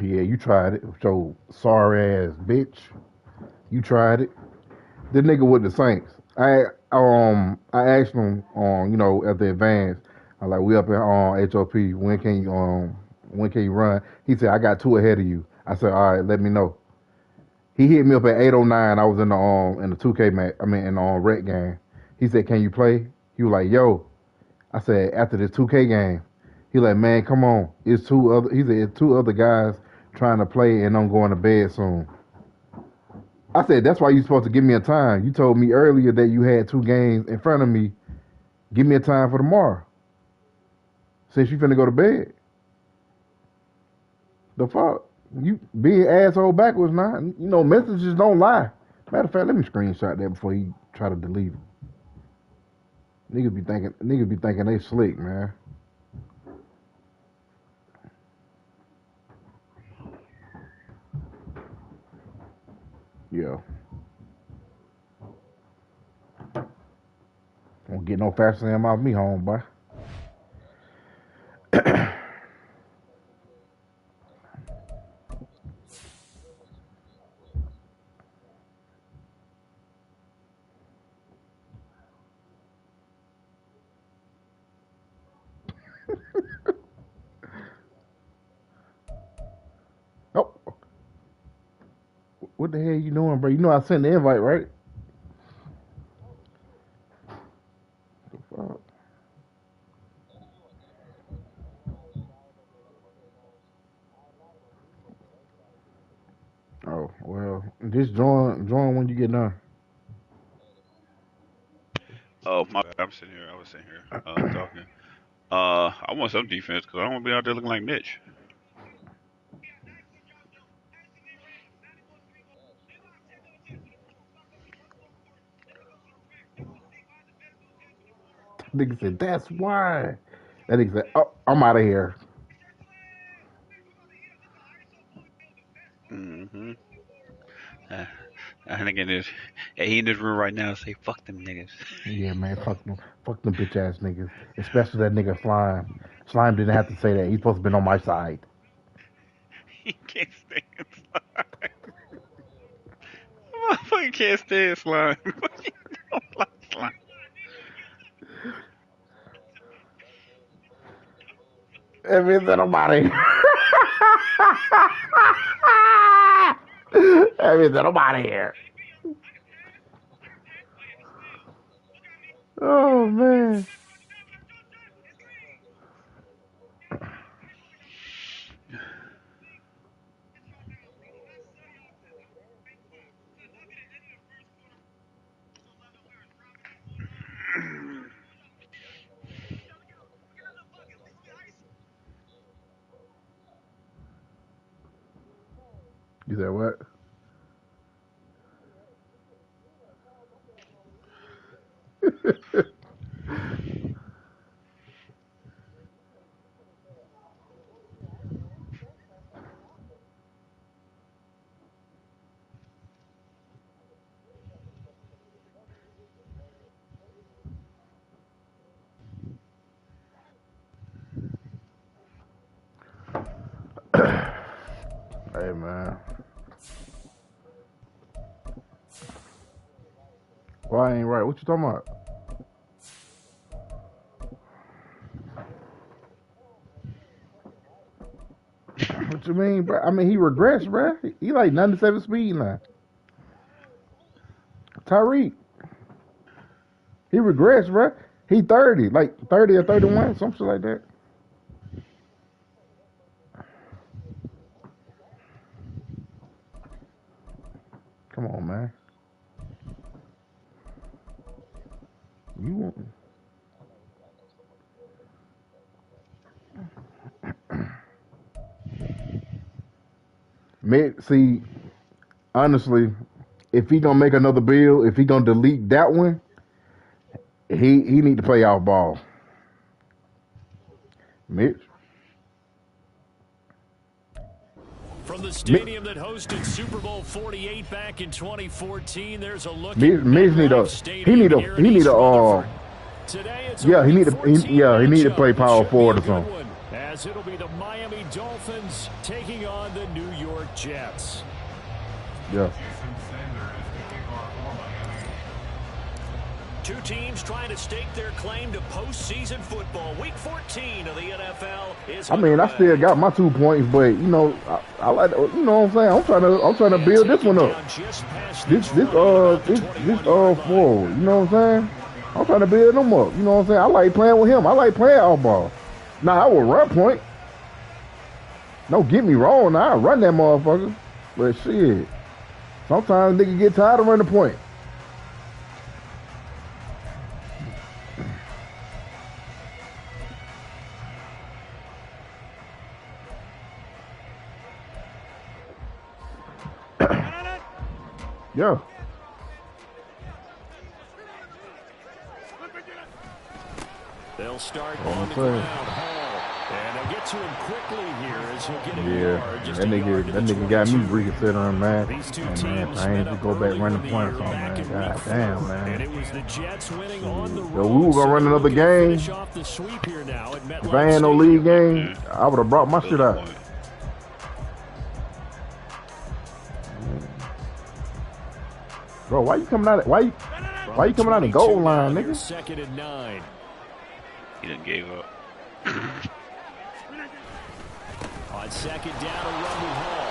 Yeah, you tried it. So sorry ass bitch. You tried it. The nigga with the Saints. I asked him at the advance. I like we up in HOP. When can you run? He said I got two ahead of you. I said all right, let me know. He hit me up at 8:09. I was in the 2K match. I mean in the rec game. He said can you play? He was like yo. I said after this 2K game. He like man come on. It's two other. He said it's two other guys trying to play and I'm going to bed soon. I said, that's why you're supposed to give me a time. You told me earlier that you had two games in front of me. Give me a time for tomorrow. Since you finna go to bed. The fuck? You being asshole backwards now. Messages don't lie. Matter of fact, let me screenshot that before you try to delete it. Niggas be thinking they slick, man. Yeah. Won't get no faster than off me, homeboy. Oh, what the hell you doing, bro? You know I sent the invite, right? The fuck? Oh, well, just join when you get done. Oh my bad. I'm sitting here. I was sitting here talking. I want some defense because I don't want to be out there looking like Mitch. Nigga said, that's why. That nigga said, oh, I'm out of here. Mm-hmm. Uh, I think it is. Yeah, he in this room right now. Say fuck them niggas. Yeah, man, fuck them bitch ass niggas. Especially that nigga Slime. Slime didn't have to say that. He's supposed to be on my side. He can't stand slime. Motherfucker can't stand slime. He don't like slime. That means that I'm out of here. That means that I'm out of here. Oh, man. You said what? Hey, man. Why I ain't right? What you talking about? What you mean, bro? I mean, he regressed, bro. He like 97 speed now. Tyreek. He regressed, bro. He 30, like 30 or 31, some shit like that. Come on, man. You want me? See, honestly, if he gonna make another bill, if he gonna delete that one, he need to play out ball. Mitch. From the stadium that hosted Super Bowl 48 back in 2014, there's a look Mitch at need a MetLife Stadium here in he need East a Rutherford. Today it's yeah, a he Week need to 14 he need to matchup play that power should be forward a or good something. one. As as it'll be the Miami Dolphins taking on the New York Jets. Yeah. Two teams trying to stake their claim to postseason football. Week 14 of the NFL is I mean, I still got my 2 points, but you know, I like, you know what I'm saying? I'm trying to build this one up. This four, you know what I'm saying? I'm trying to build them up. You know what I'm saying? I like playing with him. I like playing off ball. Now I will run point. Don't get me wrong. Now I run that motherfucker, but shit, sometimes niggas get tired of running point. Yeah. They'll start on the ground. And they'll get to him quickly here as he'll get a yard. That nigga got me reconsidering, man. These two man, teams I ain't to go back running points on, man. God damn, man. And it was the Jets winning on the road. Yo, we were gonna run another game. If I ain't no league game, I would have brought my shit out. Bro, why you coming out? Why you coming out the goal line, nigga? 2nd and 9. He done gave up. On 2nd down, a run with Hall.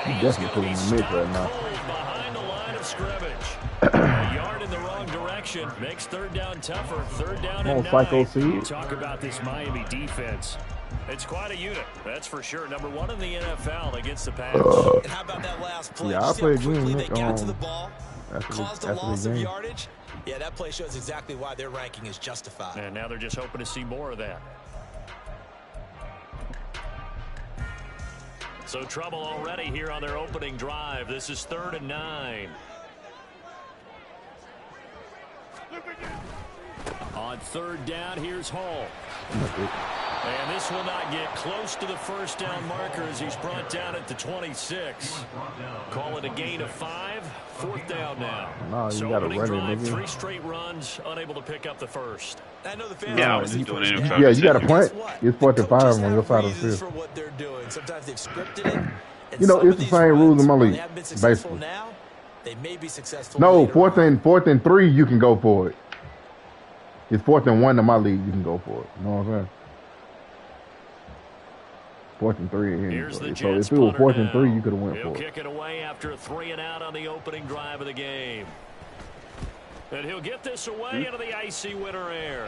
He definitely putting in the mix right now. Behind the line of scrimmage. A yard in the wrong direction makes 3rd down tougher. 3rd down and 9. Psycho seed. Talk about this Miami defense. It's quite a unit, that's for sure. Number 1 in the NFL against the pass. And how about that last play? Yeah, I played green. They got to the ball, caused a loss the of game. yardage. Yeah, that play shows exactly why their ranking is justified. And now they're just hoping to see more of that. So trouble already here on their opening drive. This is 3rd and 9. On 3rd down, here's Hall. And this will not get close to the first down marker as he's brought down at the 26. Call it a gain of 5. 4th down now. No, you so gotta opening run it, drive, nigga. 3 straight runs, unable to pick up the first. I know the fans Yeah, I was doing it. Yeah, you got a point. It's 4th and 5 on your side of the field. for what they're doing. Sometimes they've scripted it. You know, it's the same rules in my league, basically. Now, they may be successful. No, 4th and 3, you can go for it. It's 4th and 1 in my league, you can go for it. You know what I'm saying? 4th and 3 in here. So if it was 4th and 3, you could have went He'll for kick it away after a 3 and out on the opening drive of the game. And he'll get this away into the icy winter air.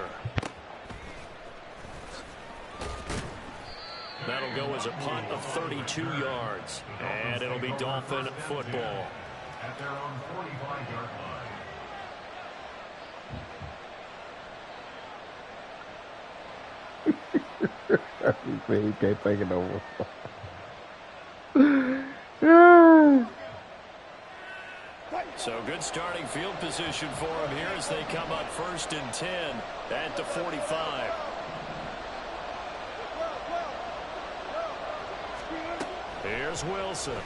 That'll go as a punt of 32 yards. And it'll be Dolphin football. At their own 45-yard line. He can't take it over. So good starting field position for him here as they come up 1st and 10 at the 45. Here's Wilson.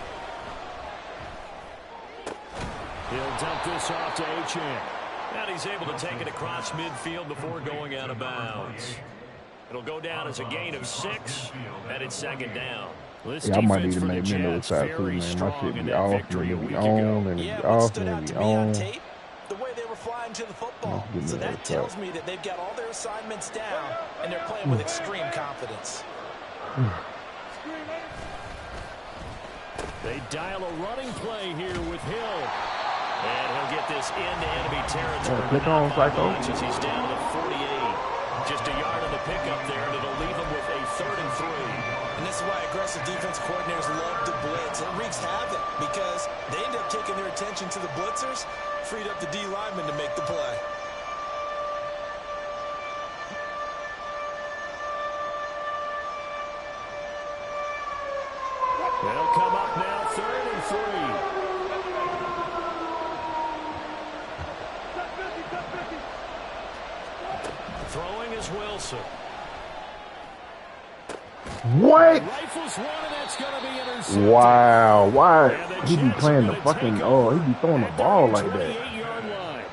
He'll dump this off to Achane. And he's able to take it across midfield before going out of bounds. It'll go down as a gain of 6, and it's 2nd down. Yeah, I might need to make me another side too, man. My shit be off, and it be on, and it be off, and it be on. The way they were flying to the football. So that tells me that they've got all their assignments down, and they're playing with extreme confidence. They dial a running play here with Hill. And he'll get this into enemy territory. Click on, Psycho. As he's down to the 48. Just a yard on the pickup there, and it'll leave him with a 3rd and 3. And this is why aggressive defense coordinators love to blitz. It wreaks havoc because they end up taking their attention to the blitzers, freed up the D lineman to make the play. They'll come up now, 3rd and 3. Throwing is Wilson. What? Rifles one, and that's going to be intercepted. Wow. Why? He be playing the fucking, he be throwing the ball like that. 28-yard line.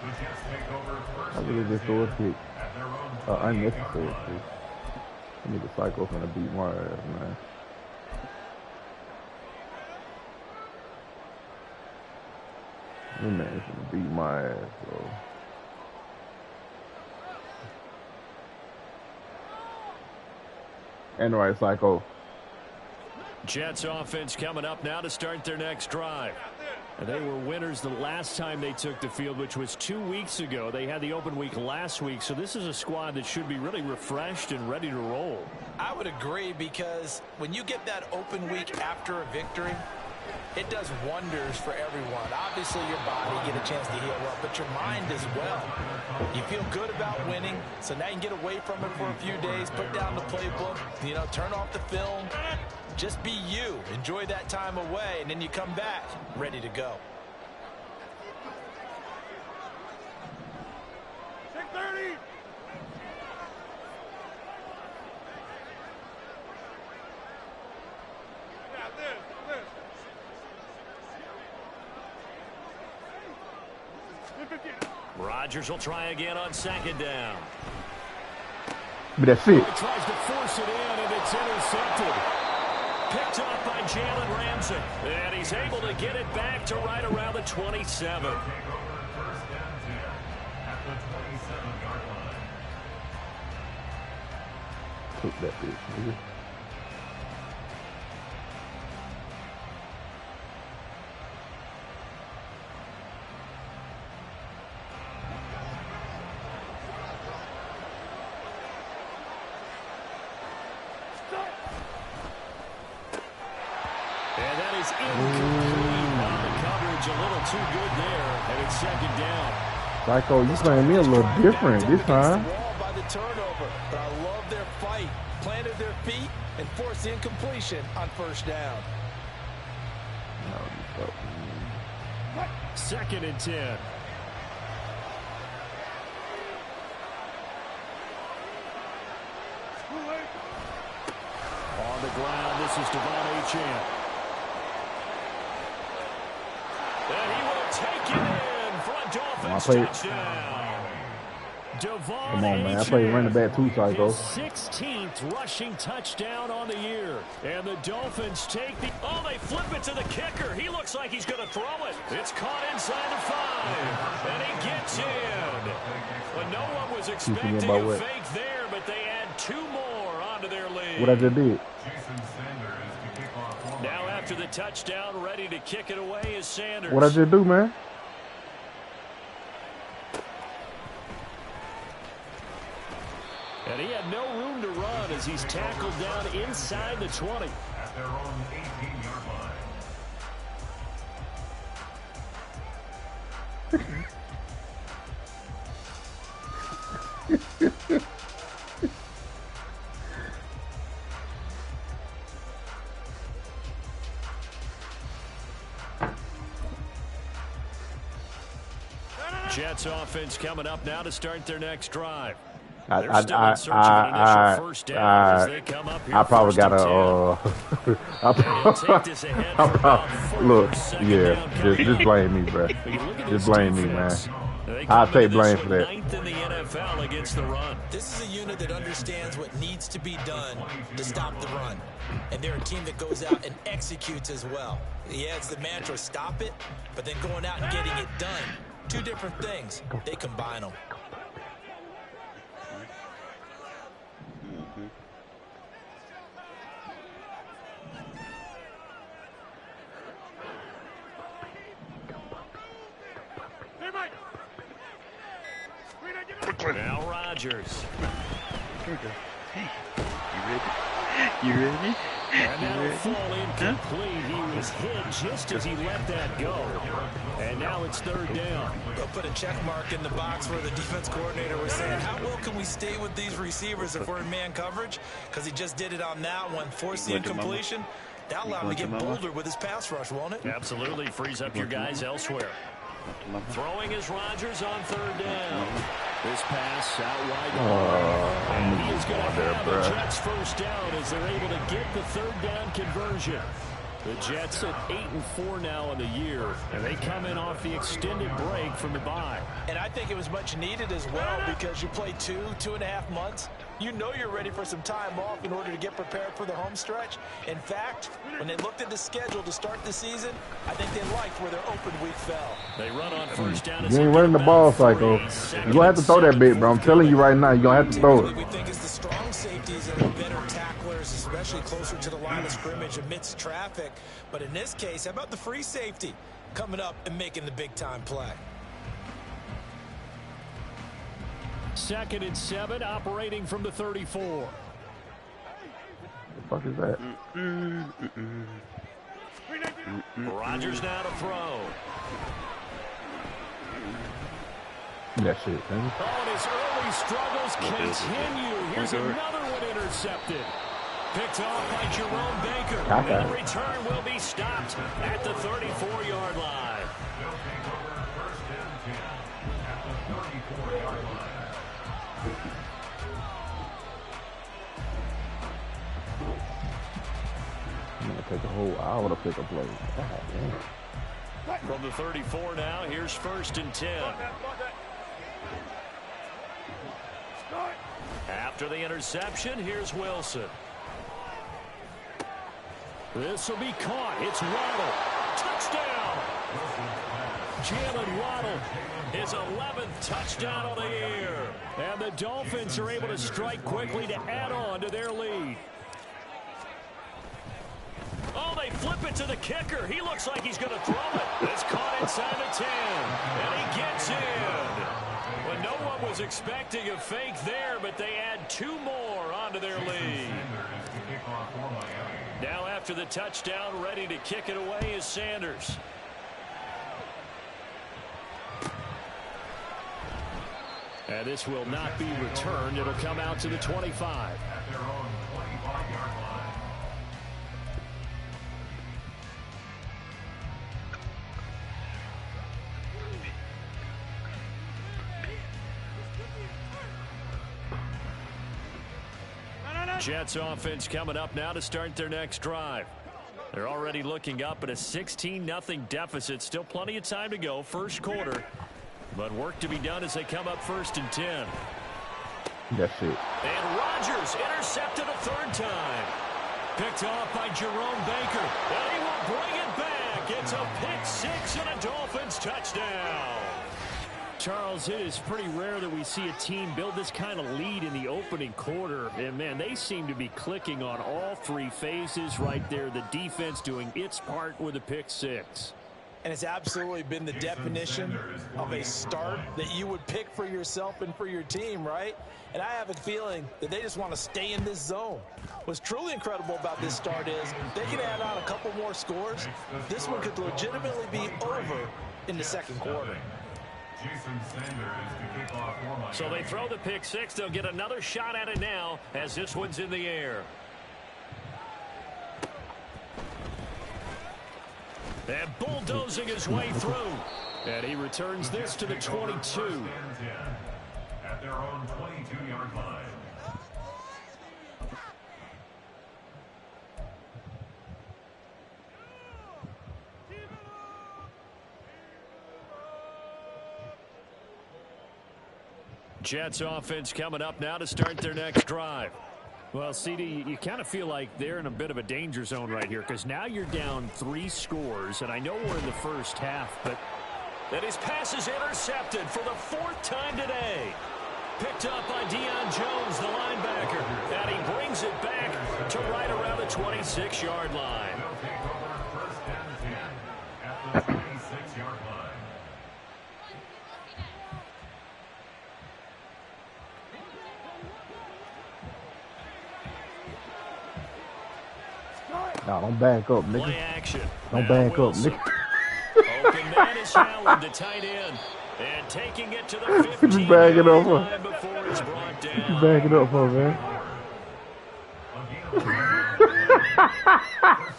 The Jets take over I first think they just throw a kick. at their own Unnecessary kick. I need a psycho finna beat my ass, man. This man finna beat my ass, bro. And right, psycho. Jets offense coming up now to start their next drive. And they were winners the last time they took the field, which was 2 weeks ago. They had the open week last week, so this is a squad that should be really refreshed and ready to roll. I would agree, because when you get that open week after a victory, it does wonders for everyone. Obviously, your body get a chance to heal up, but your mind as well. You feel good about winning, so now you can get away from it for a few days, put down the playbook, turn off the film. Just be you. Enjoy that time away, and then you come back ready to go. 6:30. Rodgers will try again on second down. But that's it. He tries to force it in, and it's intercepted. Picked up by Jalen Ramsey. And he's able to get it back to right around the 27. First down 10 at the 27-yard line. Took that bitch, nigga. And that is incomplete. Now the coverage a little too good there, and it's second down. Psycho, you playing me a little different this time. Wall by the turnover, but I love their fight. Planted their feet and forced the incompletion on first down. Second and 10. On the ground, this is Devon Achane. And he will take it in for a Dolphins touchdown. Devon Come on, man. I play running back too, Psycho. His 16th rushing touchdown on the year. And the Dolphins take the... Oh, they flip it to the kicker. He looks like he's going to throw it. It's caught inside the 5. And he gets in. But no one was expecting a fake there, but they add 2 more onto their lead. What I just did? Now after the touchdown, ready to kick it away is Sanders. What I just do, man? And he had no room to run as he's tackled down inside the 20. At their own 18-yard line. Jets offense coming up now to start their next drive. I probably got to look, yeah, just blame me, bro. Just blame me, man. I'll take blame for that. Ninth in the NFL against the run. This is a unit that understands what needs to be done to stop the run. And they're a team that goes out and executes as well. Yeah, it's the mantra, stop it, but then going out and getting it done. 2 different things. They combine them. Now Rodgers. Here we go. Hey, you ready? And that'll fall incomplete. He was hit just as he let that go. And now it's third down. They'll put a check mark in the box where the defense coordinator was saying, how well can we stay with these receivers if we're in man coverage? Because he just did it on that one, forced the incompletion. That'll allow him to get bolder with his pass rush, won't it? Absolutely frees up your guys elsewhere. Throwing is Rodgers on third down. This pass out wide. And he is going to have the Jets first down as they're able to get the third down conversion. The Jets at 8-4 now in the year, and they come in off the extended break from the bye. And I think it was much needed as well because you play 2.5 months. You know you're ready for some time off in order to get prepared for the home stretch. In fact, when they looked at the schedule to start the season, I think they liked where their open week fell. They run on first down. You ain't running the ball cycle. You're going to have to throw that bit, bro. I'm telling you right now, you're going to have to throw it. We think it's the strong safeties and the better tacklers, especially closer to the line of scrimmage amidst traffic. But in this case, how about the free safety coming up and making the big-time play? 2nd and 7, operating from the 34. What the fuck is that? Rodgers now to throw. That shit, man. Oh, and his early struggles continue. Here's another one intercepted. Picked off by Jerome Baker. Okay. And the return will be stopped at the 34-yard line. They'll take over first and 10 at the 34-yard line. I'm going to take a whole hour to pick a play. God damn. From the 34 now, here's 1st and 10. After the interception, here's Wilson. This will be caught. It's Waddle. Touchdown! Jalen Waddle, his 11th touchdown of the year. And the Dolphins are able to strike quickly to add on to their lead. Oh, they flip it to the kicker. He looks like he's going to throw it. It's caught inside the 10, and he gets in. Well, no one was expecting a fake there, but they add 2 more onto their lead. Now after the touchdown, ready to kick it away is Sanders. And this will not be returned. It'll come out to the 25. At their own 25-yard line. Jets offense coming up now to start their next drive. They're already looking up at a 16-0 deficit. Still plenty of time to go, first quarter. But work to be done as they come up 1st and 10. That's it. And Rodgers intercepted a 3rd time. Picked off by Jerome Baker. And he will bring it back. It's a pick 6 and a Dolphins touchdown. Charles, it is pretty rare that we see a team build this kind of lead in the opening quarter. And, man, they seem to be clicking on all 3 phases right there. The defense doing its part with a pick 6. And it's absolutely been the definition of a start that you would pick for yourself and for your team, right? And I have a feeling that they just want to stay in this zone. What's truly incredible about this start is they can add on a couple more scores. This one could legitimately be over in the 2nd quarter. So they throw the pick 6. They'll get another shot at it now as this one's in the air. And bulldozing his way through. And he returns this to the 22. At their own 22-yard line. Jets offense coming up now to start their next drive. Well, CD, you kind of feel like they're in a bit of a danger zone right here because now you're down 3 scores, and I know we're in the first half, but that his pass is intercepted for the 4th time today. Picked up by Deion Jones, the linebacker, and he brings it back to right around the 26-yard line. They'll take over first and 10 at the 26-yard line. No, don't back up, nigga. Play action. Don't Now back Wilson. up, nigga. Open man is Howard, the tight end. And taking it to the 15 back it up, line before it's brought down. Back it up for man. First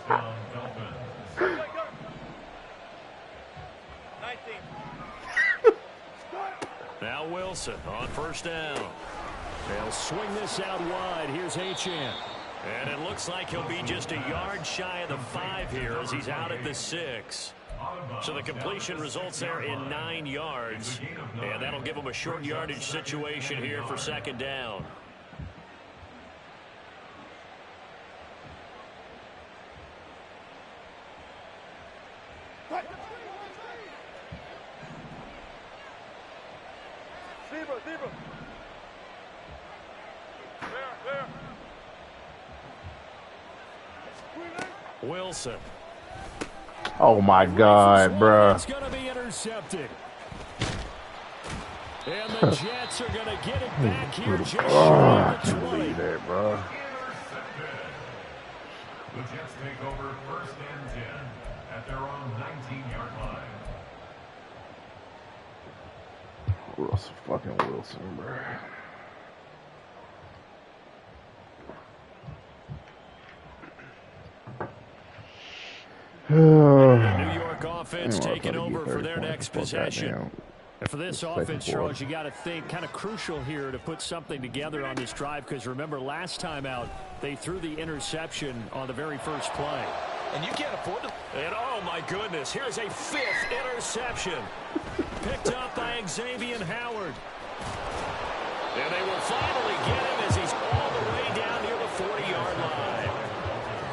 down, Dolphins. Now Wilson on first down. They'll swing this out wide. Here's Achane. And it looks like he'll be just a yard shy of the 5 here as he's out at the 6. So the completion results there in 9 yards. And that'll give him a short yardage situation here for 2nd down. Wilson. Oh my God, bruh. It's going to be intercepted. And the Jets are going to get it back here just I short of the can't 20. believe that, bruh. The Jets take over 1st and 10 at their own 19-yard line. Russell fucking Wilson, bruh. The New York offense taking over for their next possession. And for this offense, Charles, you got to think kind of crucial here to put something together on this drive because remember last time out they threw the interception on the very first play. And you can't afford to. And oh my goodness, here's a 5th interception. Picked up by Xavier Howard. And they will finally get him as he's all the way down near the 40-yard line.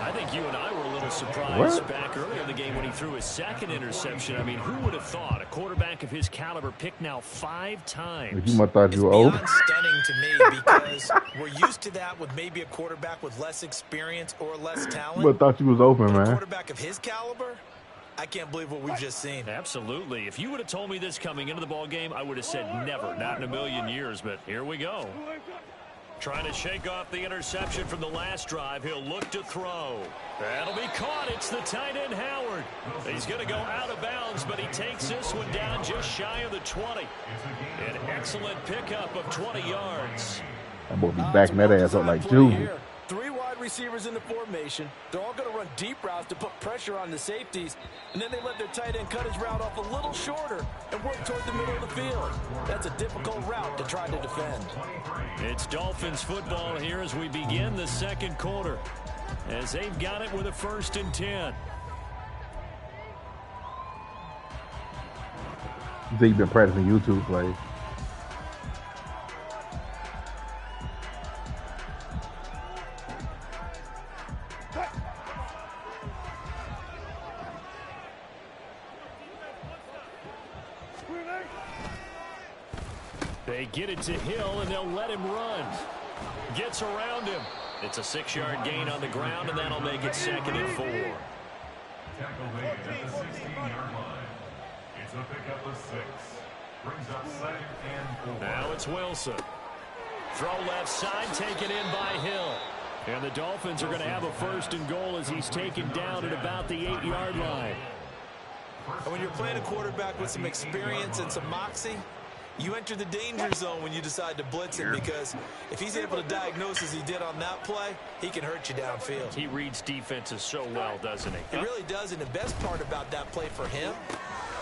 I think you and I were a little surprised back earlier in the game when he threw his 2nd interception. I mean, who would have thought a quarterback of his caliber picked now 5 times? You might thought you were It's old. beyond stunning to me because we're used to that with maybe a quarterback with less experience or less talent. But thought you was open, But a man. quarterback of his caliber, I can't believe what we've just seen. Absolutely. If you would have told me this coming into the ball game, I would have said never, not in a million years. But here we go. Trying to shake off the interception from the last drive. He'll look to throw. That'll be caught. It's the tight end, Howard. He's going to go out of bounds, but he takes this one down just shy of the 20. An excellent pickup of 20 yards. That boy be backing that ass up like Juju. 3 wide receivers in the formation. They're all going to run deep routes to put pressure on the safeties, and then they let their tight end cut his route off a little shorter and work toward the middle of the field. That's a difficult route to try to defend. It's Dolphins football here as we begin the 2nd quarter, as they've got it with a 1st and 10. You think you've been practicing YouTube plays? They get it to Hill, and they'll let him run. Gets around him. It's a 6-yard gain on the ground, and that'll make it 2nd and 4. Tackle made at the 16-yard line. It's a pickup of 6. Brings up 2nd and 4. Now it's Wilson. Throw left side, taken in by Hill. And the Dolphins are going to have a 1st and goal as he's taken down at about the 8-yard line. And when you're playing a quarterback with some experience and some moxie, you enter the danger zone when you decide to blitz him because if he's able to diagnose as he did on that play, he can hurt you downfield. He reads defenses so well, doesn't he? It really does, and the best part about that play for him,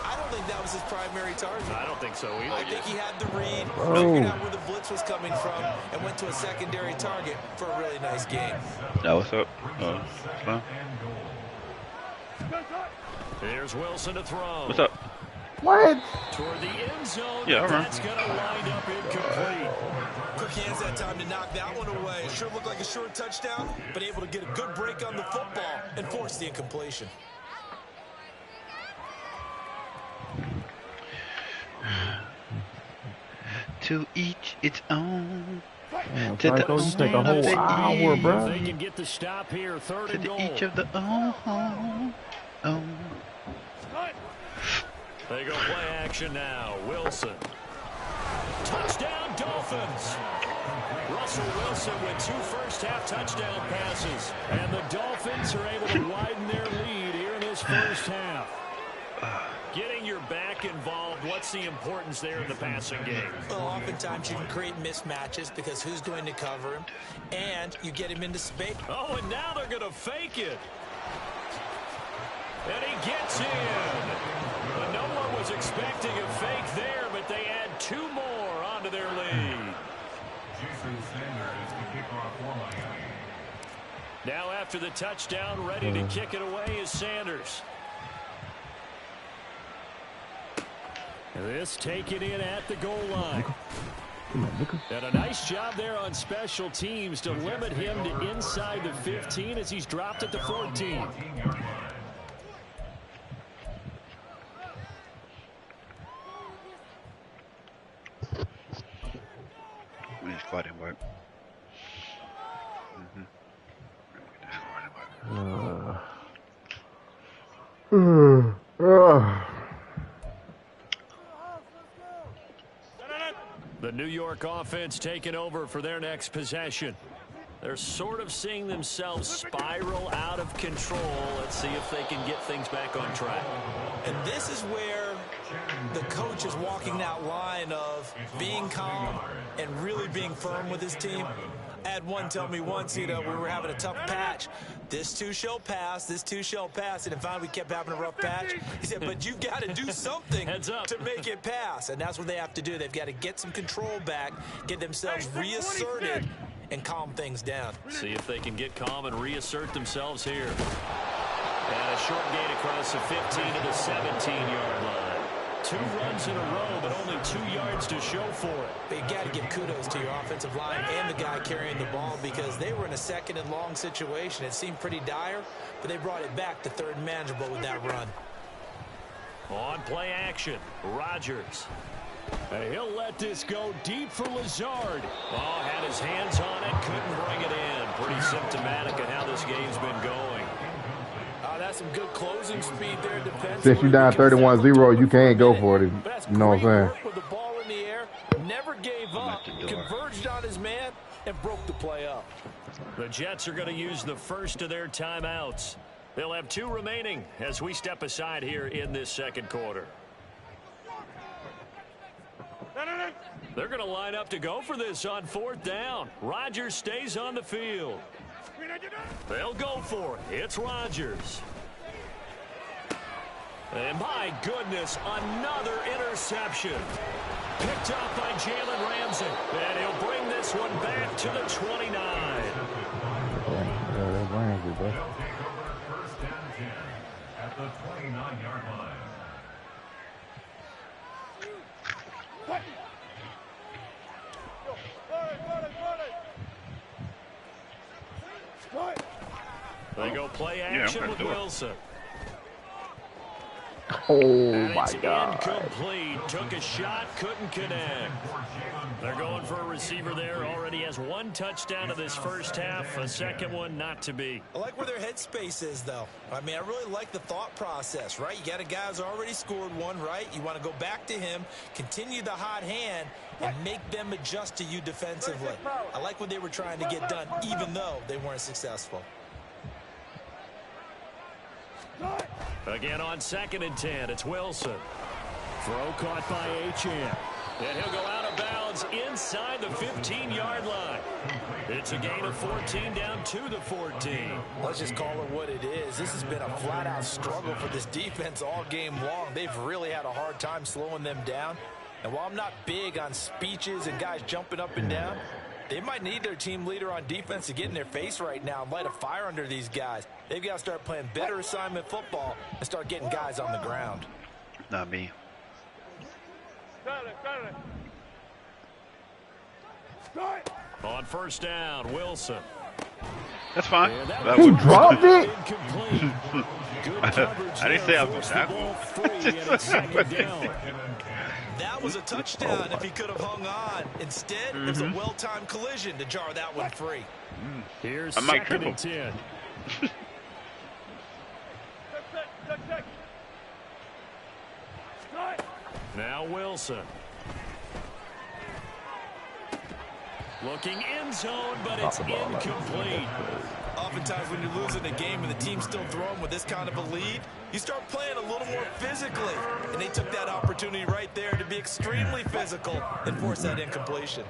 I don't think that was his primary target. I don't think so either. I think he had the read, figured out where the blitz was coming from, and went to a secondary target for a really nice game. Now what's up? Slim? Here's Wilson to throw. What's up? What? Toward the end zone. Yeah, all right. That's going to wind up incomplete. Quick hands that time to knock that one away. It sure looked like a short touchdown, but able to get a good break on the football and force the incompletion. To each its own. Damn, To the Psycho, you take a whole hour, If bro. they can get the stop here, 3rd To and the goal. each of the own. They go play action now. Wilson. Touchdown, Dolphins. Russell Wilson with 2 first-half touchdown passes. And the Dolphins are able to widen their lead here in this first half. Getting your back involved, what's the importance there in the passing game? Well, oftentimes you can create mismatches because who's going to cover him, and you get him into space. Oh, and now they're going to fake it. And he gets in. But no one was expecting a fake there, but they add 2 more onto their lead. Jason Sanders is the kickoff for Miami. Now after the touchdown, ready to kick it away is Sanders. This taken in at the goal line. And a nice job there on special teams to limit him to inside the 15 as he's dropped at the 14. He's fighting work. The New York offense taking over for their next possession. They're sort of seeing themselves spiral out of control. Let's see if they can get things back on track. And this is where the coach is walking that line of being calm and really being firm with his team. I had one tell me once, we were having a tough patch. This too shall pass, this too shall pass. And finally we kept having a rough patch. He said, but you've got to do something to make it pass. And that's what they have to do. They've got to get some control back, get themselves reasserted, and calm things down. See if they can get calm and reassert themselves here. And a short gain across the 15 to the 17-yard line. 2 runs in a row, but only 2 yards to show for it. But you got to give kudos to your offensive line and the guy carrying the ball because they were in a second and long situation. It seemed pretty dire, but they brought it back to third and manageable with that run. On play action, Rodgers. He'll let this go deep for Lazard. Oh, had his hands on it, couldn't bring it in. Pretty symptomatic of how this game's been going. That's some good closing speed there defensively. Since you down 31-0, you can't go for it. You know what I'm saying? With the ball in the air, never gave up, converged on his man, and broke the play up. The Jets are going to use the first of their timeouts. They'll have 2 remaining as we step aside here in this second quarter. They're going to line up to go for this on 4th down. Rodgers stays on the field. They'll go for it. It's Rodgers. And my goodness, another interception. Picked off by Jalen Ramsey. And he'll bring this one back to the 29. That's Ramsey, bro. They'll take over first and 10 at the 29-yard line. They go play action with Wilson. Oh, my It's God. incomplete. Took a shot, couldn't connect. They're going for a receiver there. Already has 1 touchdown of this first half. A second one not to be. I like where their headspace is, though. I mean, I really like the thought process, right? You got a guy who's already scored one, right? You want to go back to him, continue the hot hand, and make them adjust to you defensively. I like what they were trying to get done, even though they weren't successful. Again on 2nd and 10, it's Wilson. Throw caught by Achane. And he'll go out of bounds inside the 15-yard line. It's a gain of 14 down to the 14. Let's just call it what it is. This has been a flat-out struggle for this defense all game long. They've really had a hard time slowing them down. And while I'm not big on speeches and guys jumping up and down, they might need their team leader on defense to get in their face right now and light a fire under these guys. They've got to start playing better assignment football and start getting guys on the ground. Not me. On 1st down, Wilson. That's fine. That He would- dropped it? Incomplete. Good coverage I didn't say there, I was forced the tackle. ball free, and it's 2nd down. That was a touchdown if he could have hung on. Instead, it was a well-timed collision to jar that one free. Here's I might 2nd triple. and 10. Now Wilson. Looking end zone, but it's incomplete. Oftentimes when you're losing a game and the team's still throwing with this kind of a lead, you start playing a little more physically. And they took that opportunity right there to be extremely physical and force that incompletion.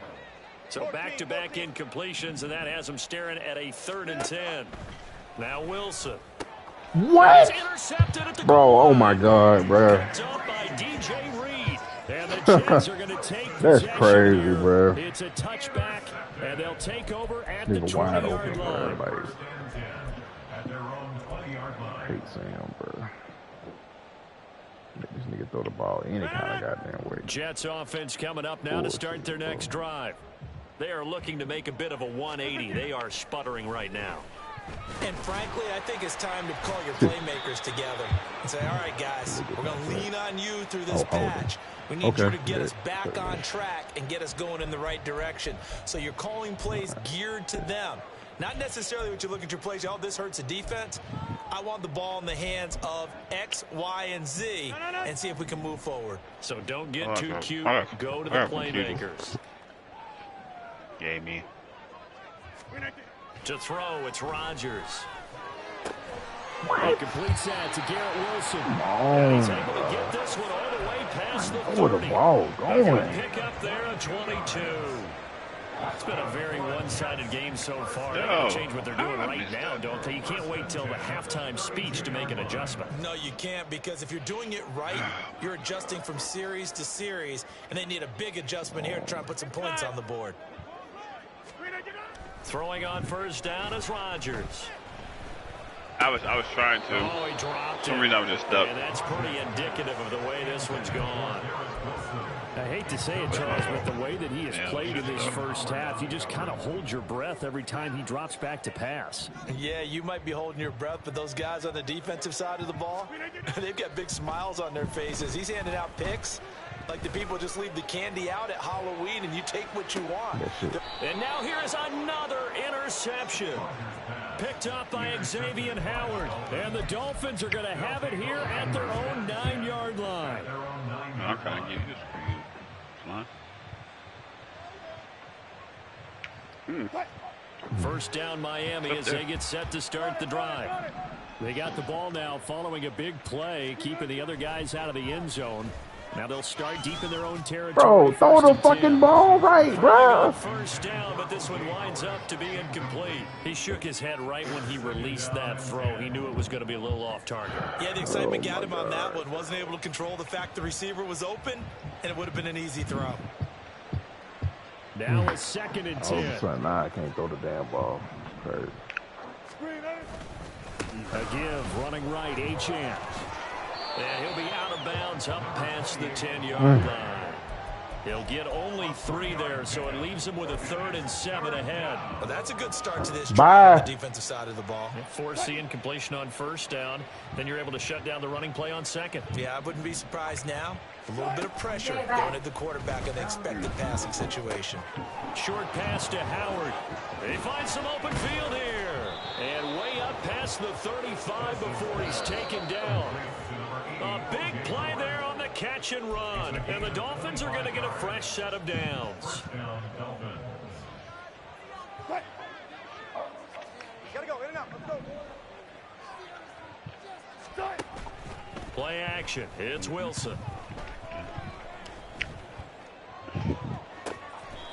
So back-to-back incompletions, and that has them staring at a 3rd and 10. Now Wilson. What? He's intercepted at the Bro, goal oh line. my God, bro. Picked up by DJ Reed. And the Jets are going to take That's possession crazy, here. bro. It's a touchback And they'll take over at the Nigga wide 20-yard open, bro. line. Like, At their own 20-yard line. hate Sam, bro. This nigga throw the ball any kind of goddamn way. Jets offense coming up now to start their next drive. They are looking to make a bit of a 180. They are sputtering right now. And frankly, I think it's time to call your playmakers together and say, all right, guys, we're going to lean on you through this patch. We need you to get us back on track and get us going in the right direction. So you're calling plays geared to them. Not necessarily what you look at your plays, oh, this hurts the defense. I want the ball in the hands of X, Y, and Z and see if we can move forward. So don't get too cute. Go to the playmakers. Yeah, me. To throw, it's Rodgers. He completes that to Garrett Wilson. And he's able to get this one all the way past the 30. Where the ball going? Pick up there at 22. It's been a very one-sided game so far. They're going to change what they're doing right now, don't they? You can't wait till the halftime speech to make an adjustment. No, you can't, because if you're doing it right, you're adjusting from series to series, and they need a big adjustment here to try and put some points on the board. Throwing on first down is Rodgers. I was trying to. Oh, he dropped it. For some reason I was just stuck. And that's pretty indicative of the way this one's gone. I hate to say it, Charles, but the way that he has played in this first half, you just kind of hold your breath every time he drops back to pass. Yeah, you might be holding your breath, but those guys on the defensive side of the ball, they've got big smiles on their faces. He's handing out picks like the people just leave the candy out at Halloween and you take what you want. And now here is another interception. Picked up by Xavier Howard. And the Dolphins are going to have it here at their own 9-yard line. I'm trying to give you this for you. First down Miami as they get set to start the drive. They got the ball now following a big play, keeping the other guys out of the end zone. Now they'll start deep in their own territory. Bro, throw the fucking ball right, bro. First down, but this one winds up to be incomplete. He shook his head right when he released that throw. He knew it was going to be a little off target. Yeah, the excitement got him on that one. Wasn't able to control the fact the receiver was open, and it would have been an easy throw. Now it's 2nd and 10. All of a sudden, now I can't throw the damn ball. Crazy. A give, running right, Achane. And he'll be out of bounds up past the 10-yard line. He'll get only 3 there, so it leaves him with a 3rd and 7 ahead. Well, that's a good start to this drive on the defensive side of the ball. Force the incompletion on first down. Then you're able to shut down the running play on 2nd. Yeah, I wouldn't be surprised now. A little bit of pressure going at the quarterback in the expected passing situation. Short pass to Howard. He finds some open field here. And way up past the 35 before he's taken down. A big play there on the catch and run. And the Dolphins are going to get a fresh set of downs. Play action. It's Wilson.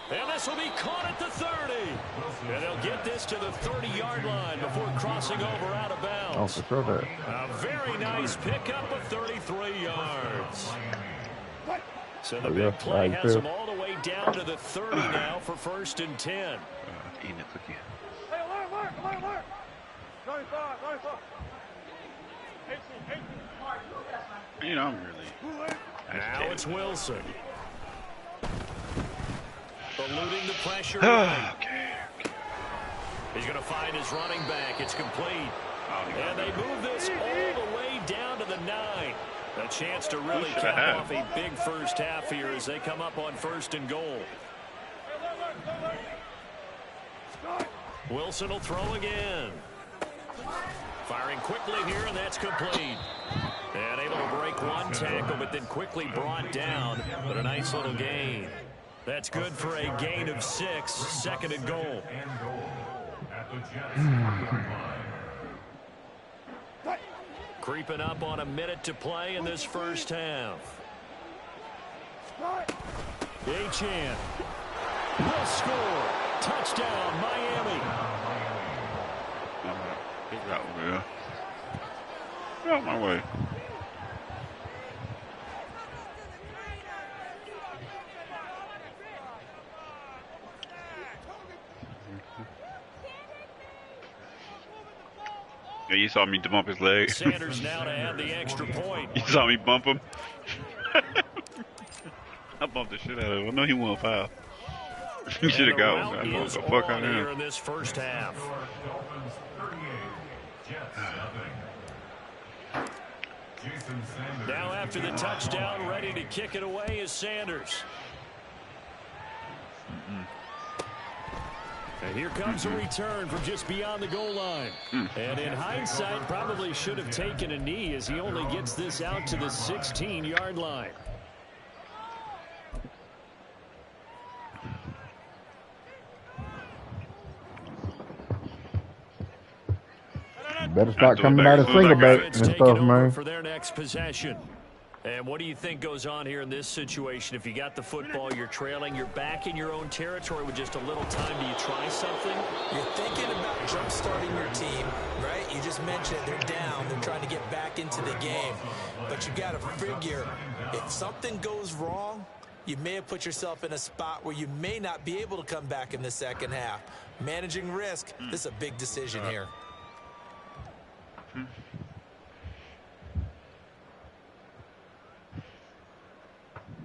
And this will be caught at the 30. And they'll get this to the 30-yard line before crossing over out of bounds. Oh, for sure that. A very nice pickup of 33 yards. So the big play has them all the way down to the 30 now for 1st and 10. Eating a cookie. You know, I'm really. Now it's Wilson. Eluding the pressure. Okay. He's going to find his running back. It's complete. And they move this all the way down to the 9. A chance to really cap off a big first half here as they come up on 1st and goal. Wilson will throw again. Firing quickly here, and that's complete. And able to break one tackle, but then quickly brought down. But a nice little gain. That's good for a gain of 6, 2nd and goal. Creeping up on a minute to play in this first half. Achane will score. Touchdown, Miami. Get out of here. Get out my way. Yeah, you saw me bump his leg. Sanders now to add the extra point. You saw me bump him. I bumped the shit out of him. I know he won foul. He should have got one. I bumped the fuck out of Here him. in this first half. Dolphins 38, Jets nothing. Jason Sanders. Now after the touchdown, ready to kick it away is Sanders. And here comes a return from just beyond the goal line. And in hindsight, probably should have taken a knee as he only gets this out to the 16-yard line. Better start coming out of single back and stuff, man. For their next possession. And what do you think goes on here in this situation? If you got the football, you're trailing, you're back in your own territory with just a little time. Do you try something? You're thinking about jump-starting your team, right? You just mentioned they're down. They're trying to get back into the game. But you got to figure if something goes wrong, you may have put yourself in a spot where you may not be able to come back in the second half. Managing risk, this is a big decision here.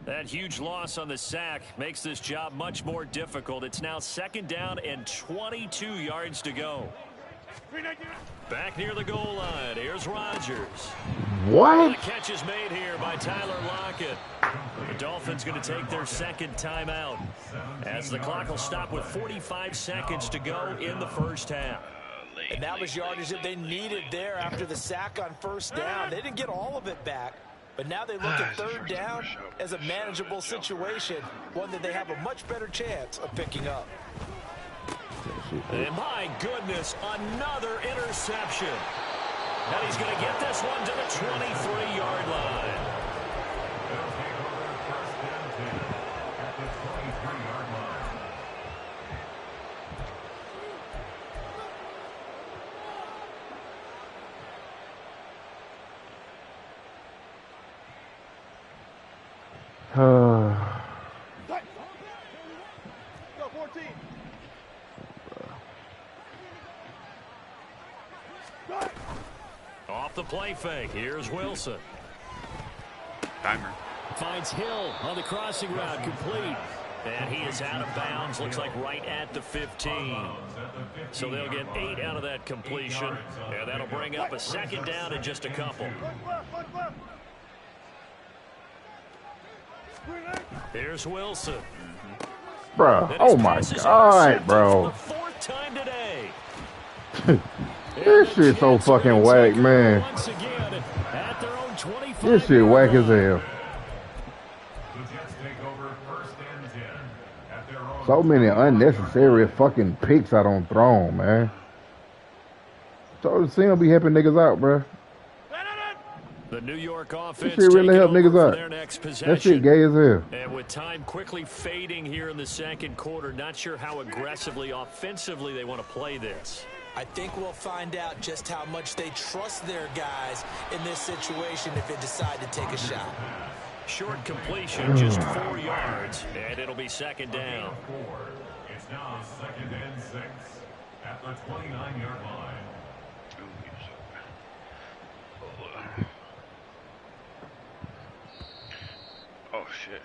That huge loss on the sack makes this job much more difficult. It's now 2nd down and 22 yards to go. Back near the goal line. Here's Rodgers. What? The catch is made here by Tyler Lockett. The Dolphins going to take their second timeout as the clock will stop with 45 seconds to go in the first half. And that was yardage that they needed there after the sack on first down. They didn't get all of it back. But now they look at 3rd down as a manageable situation, one that they have a much better chance of picking up. And my goodness, another interception. And he's going to get this one to the 23-yard line. They'll take over first and 10 at the 23-yard line. Off the play fake. Here's Wilson. Timer. Finds Hill on the crossing route, complete. And he is out of bounds, looks like right at the 15. So they'll get 8 out of that completion. And that'll bring up a 2nd down in just a couple. Here's Wilson. Bro, oh my God, bro. For the 4th time today. This shit's so fucking whack, man. Once again at their own 25. This shit whack as hell. The Jets take over first and 10 at their own. So many unnecessary fucking picks I don't throw, man. So the team be helping niggas out, bro. The New York offense That shit really help taking over niggas for out. their next That possession. shit gay as hell. And with time quickly fading here in the second quarter, not sure how aggressively, offensively they want to play this. I think we'll find out just how much they trust their guys in this situation if they decide to take a shot. Short completion, just 4 yards, and it'll be 2nd down. It's now 2nd and 6 at the 29-yard line. Oh, shit.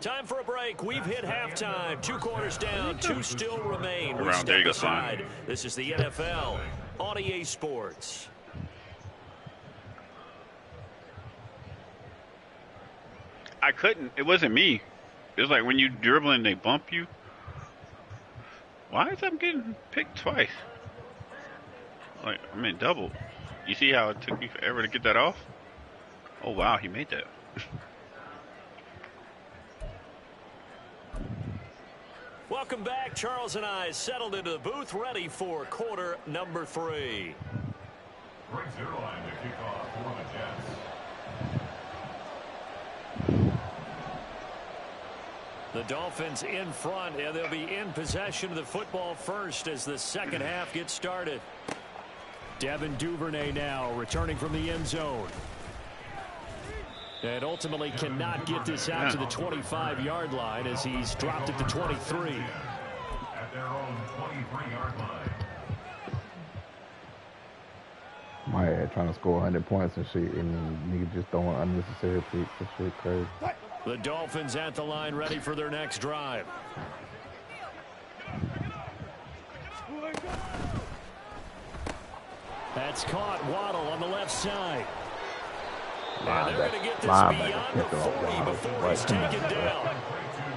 Time for a break. We've hit halftime. 2 quarters down, 2 still remain. We Around there step you go, aside. son. This is the NFL on EA Sports. I couldn't. It wasn't me. It was like when you dribble and they bump you. Why is I'm getting picked twice? Like, I mean, double. You see how it took me forever to get that off? Oh, wow, he made that. Welcome back. Charles and I settled into the booth, ready for quarter number 3. Brings their line to kick off for the Jets. The Dolphins in front, and they'll be in possession of the football first as the second half gets started. Devin Duvernay now returning from the end zone. And ultimately cannot get this out to the 25-yard line as he's dropped at the 23. At their own 23-yard line. trying to score 100 points and shit, and niggas just throwing unnecessary picks and shit crazy. The Dolphins at the line ready for their next drive. That's caught. Waddle on the left side. And they're going to get this beyond the 40 before he's taken down.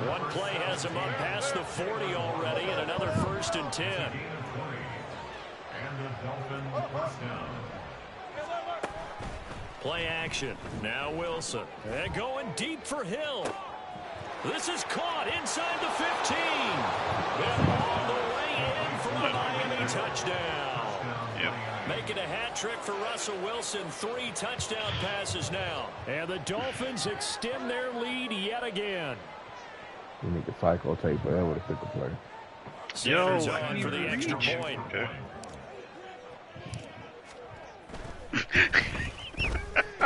One play has him up past the 40 already, and another 1st and 10. And the Dolphins first down. Play action. Now Wilson. And going deep for Hill. This is caught inside the 15. And all the way in for the Miami touchdown. Yep. Making a hat trick for Russell Wilson. 3 touchdown passes now. And the Dolphins extend their lead yet again. You need to cycle tape forever to pick a play. Sanders on for the extra point. Okay.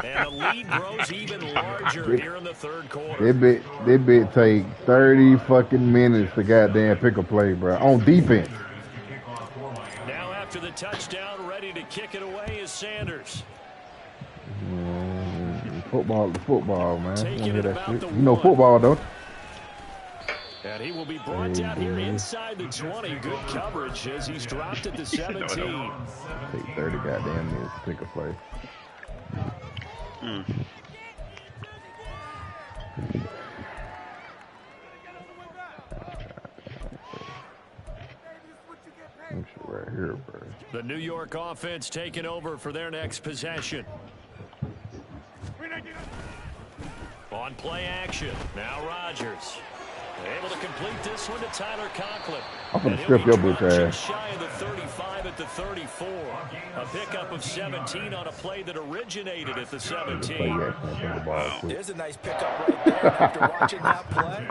And the lead grows even larger here in the third quarter. They bit take 30 fucking minutes to goddamn pick a play, bro. On defense. Now after the touchdown, ready to kick it away is Sanders. Football, man. Taking You it hear that about shit? the You know one. football, don't you? And he will be brought down here inside the 20. Good coverage as he's dropped at the 17. Take 30 goddamn minutes to pick a play. This shit right here, bro. The New York offense taking over for their next possession. On play action. Now Rodgers. Able to complete this one to Tyler Conklin. I'm gonna strip your bitch ass. Shy of the 35 at the 34. A pickup of 17 on a play that originated at the 17. There's a nice pickup right there. After watching that play,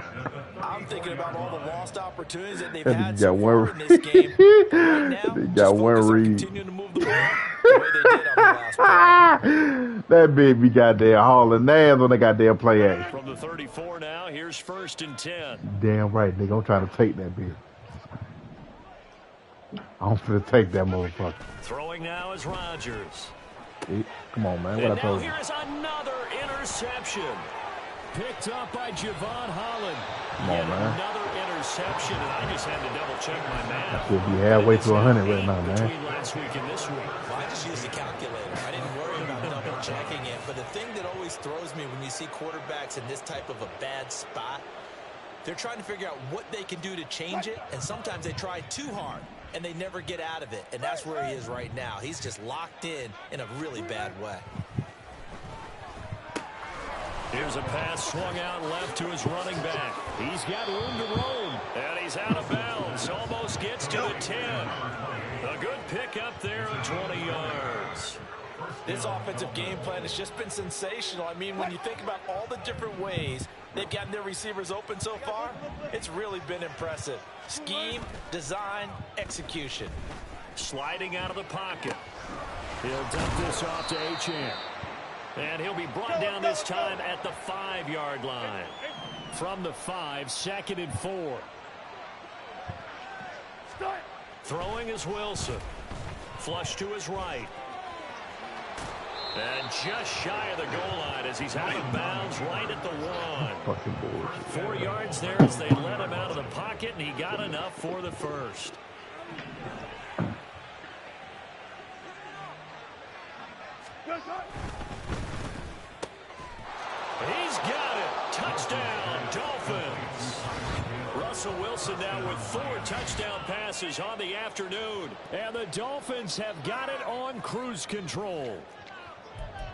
I'm thinking about all the lost opportunities that they've had so far in this game. Right now, They just got one focus on read. continuing to move the ball the way they did on the last play. That baby goddamn hauling ass on the goddamn play act. From the 34 now, here's 1st and 10. Damn right, nigga. I'm trying to take that bitch. I'm finna take that motherfucker. Throwing now is Rodgers. Come on, man. What And I now told you? here's another interception. Picked up by Javon Holland. Come on, man. Another interception, and I just had to double-check my math. Should be halfway to 100 right now, man. Between last week and this week. Well, I just used a calculator. I didn't worry about double checking it. But the thing that always throws me when you see quarterbacks in this type of a bad spot, they're trying to figure out what they can do to change it, and sometimes they try too hard, and they never get out of it. And that's where he is right now. He's just locked in a really bad way. Here's a pass swung out left to his running back. He's got room to roam, and he's out of bounds. Almost gets to the 10. A good pickup there of 20 yards. This offensive game plan has just been sensational. I mean, when you think about all the different ways they've gotten their receivers open so far, it's really been impressive. Scheme, design, execution. Sliding out of the pocket. He'll dump this off to Achane. And he'll be brought down this time at the 5-yard line. From the 5, 2nd and 4. Throwing is Wilson. Flush to his right. And just shy of the goal line as he's out of bounds right at the 1. Fucking bullshit. 4 yards there as they let him out of the pocket, and he got enough for the first. He's got it. Touchdown, Dolphins. Russell Wilson now with 4 touchdown passes on the afternoon. And the Dolphins have got it on cruise control.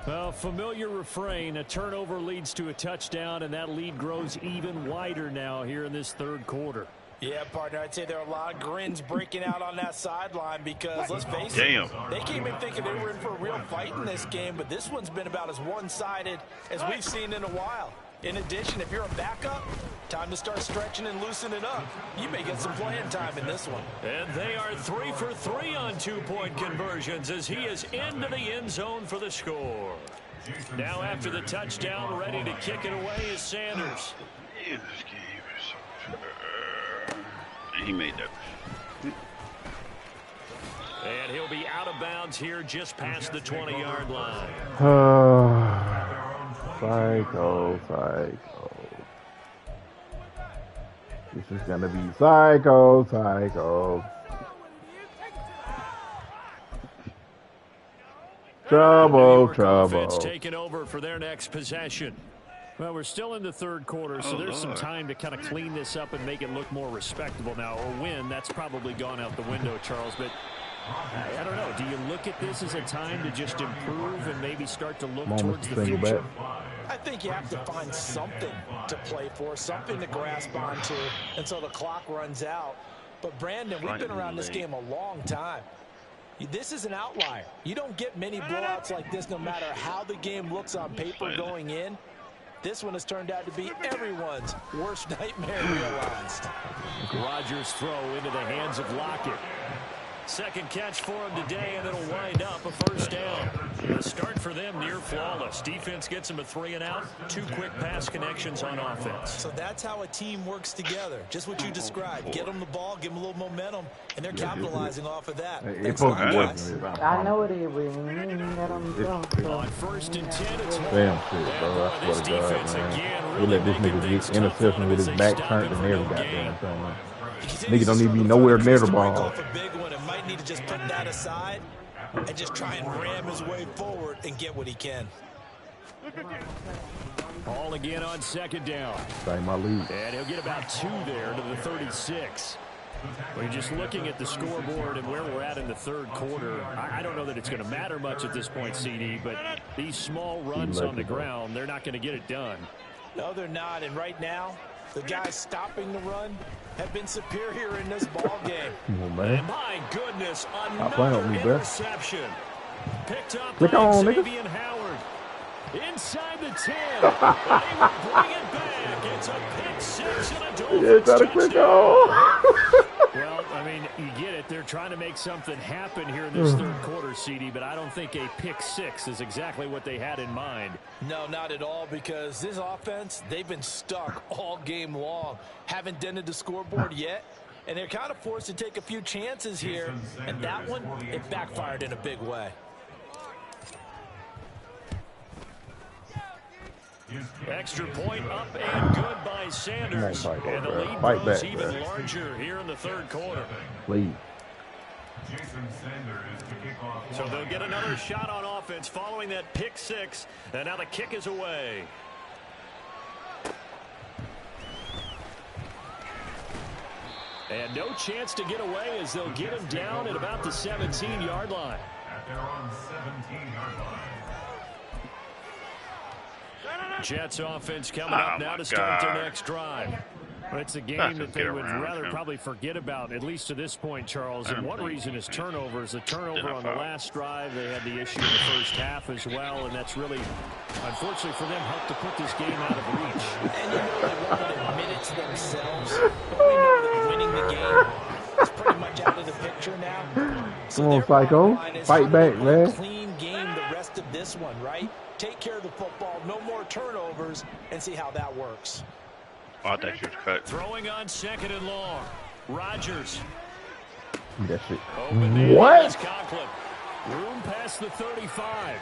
A familiar refrain, a turnover leads to a touchdown, and that lead grows even wider now here in this third quarter. Yeah, partner, I'd say there are a lot of grins breaking out on that sideline because, let's face it, they came in thinking they were in for a real fight in this game, but this one's been about as one-sided as we've seen in a while. In addition, if you're a backup, time to start stretching and loosening up. You may get some playing time in this one. And they are 3 for 3 on 2-point conversions as he is into the end zone for the score. Now after the touchdown, ready to kick it away is Sanders. Yeah, this game is so... He made that. And And he'll be out of bounds here just past the 20-yard line. Psycho. This is going to be psycho. Trouble. Taking over for their next possession. Well, we're still in the third quarter, so there's some time to kind of clean this up and make it look more respectable now. Or win, that's probably gone out the window, Charles. But I don't know. Do you look at this as a time to just improve and maybe start to look towards the future? I think you have to find something to play for, something to grasp onto until the clock runs out. But, Brandon, we've been around this game a long time. This is an outlier. You don't get many blowouts like this no matter how the game looks on paper going in. This one has turned out to be everyone's worst nightmare realized. Rodgers' throw into the hands of Lockett. Second catch for him today, and it'll wind up a first down. The start for them near flawless. Defense gets him a 3-and-out. 2 quick pass connections on offense. So that's how a team works together. Just what you described. Get them the ball, give them a little momentum, and they're capitalizing off of that. I know it is. On first and 10, it's Damn shit, bro. I swear to God, man. We let this nigga get interception with his back turned and every goddamn thing, man. Nigga don't even be nowhere near the ball. Might need to just put that aside and just try and ram his way forward and get what he can. Ball again on second down. Same my lead. And he'll get about 2 there to the 36. We're just looking at the scoreboard and where we're at in the third quarter. I don't know that it's going to matter much at this point, CD, but these small runs on the ground, they're not going to get it done. No, they're not. And right now, the guys stopping the run have been superior in this ball game. And my goodness, another interception. Picked up by Xavier Howard. Inside the 10. And he will bring it back. It's a pick 6 and a Dolphins touchdown. Well, I mean, you get it. They're trying to make something happen here in this third quarter, CD, but I don't think a pick 6 is exactly what they had in mind. No, not at all, because this offense, they've been stuck all game long. Haven't dented the scoreboard yet, and they're kind of forced to take a few chances here, and that one, it backfired in a big way. Extra point up and good by Sanders. And the lead grows even larger here in the third quarter. Please. So they'll get another shot on offense following that pick 6. And now the kick is away. And no chance to get away as they'll get him down at about the 17-yard line. At their own 17-yard line. Jets offense coming up now to start their next drive. But it's a game that they would rather probably forget about, at least to this point, Charles. And one reason is turnovers. A turnover on the last drive. They had the issue in the first half as well, and that's really, unfortunately for them, helped to put this game out of reach. And you know they won't admit it to themselves, but we know that winning the game is pretty much out of the picture now. So come on, Psycho. Fight back, man. Clean game the rest of this one, right? Take care of the football, no more turnovers, and see how that works. Oh, I thought you was cut. Throwing on second and long. Rodgers. That shit. What? Room past the 35.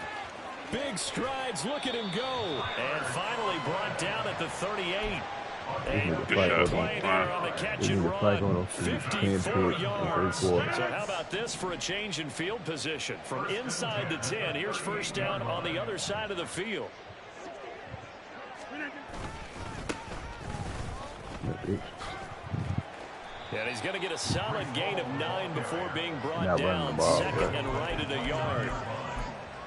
Big strides. Look at him go. And finally brought down at the 38. A big play there on the catch and run. 54 yards. So how about this for a change in field position? From inside the 10, here's first down on the other side of the field. And he's going to get a solid gain of 9 before being brought down. Second and right at a yard.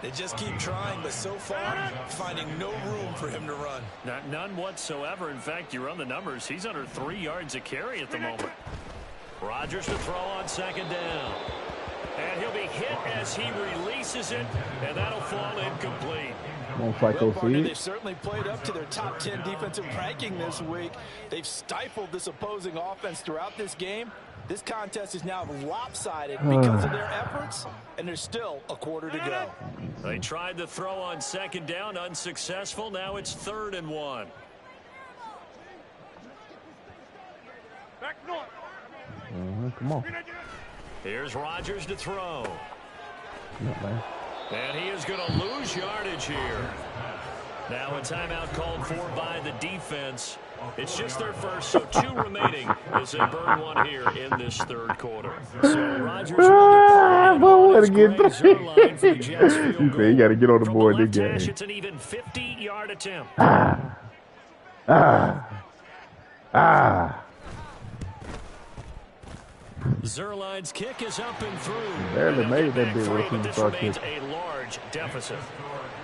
They just keep trying, but so far, finding no room for him to run. None whatsoever. In fact, you run the numbers. He's under 3 yards a carry at the moment. Rodgers to throw on second down. And he'll be hit as he releases it, and that'll fall incomplete. Well, partner, they've certainly played up to their top 10 defensive ranking this week. They've stifled this opposing offense throughout this game. This contest is now lopsided because of their efforts, and there's still a quarter to go. They tried to throw on second down, unsuccessful. Now it's 3rd and 1. Come on. Here's Rodgers to throw. Man. And he is going to lose yardage here. Now a timeout called for by the defense. It's just their first, so 2 remaining as they burn 1 here in this 3rd quarter. So Rodgers will depart on his gray line for the Jets field goal. You got to get on the From board the this left game. hash, it's an even 50-yard attempt. Zerline's kick is up and through. Barely made that big free, but this remains kick. a large deficit.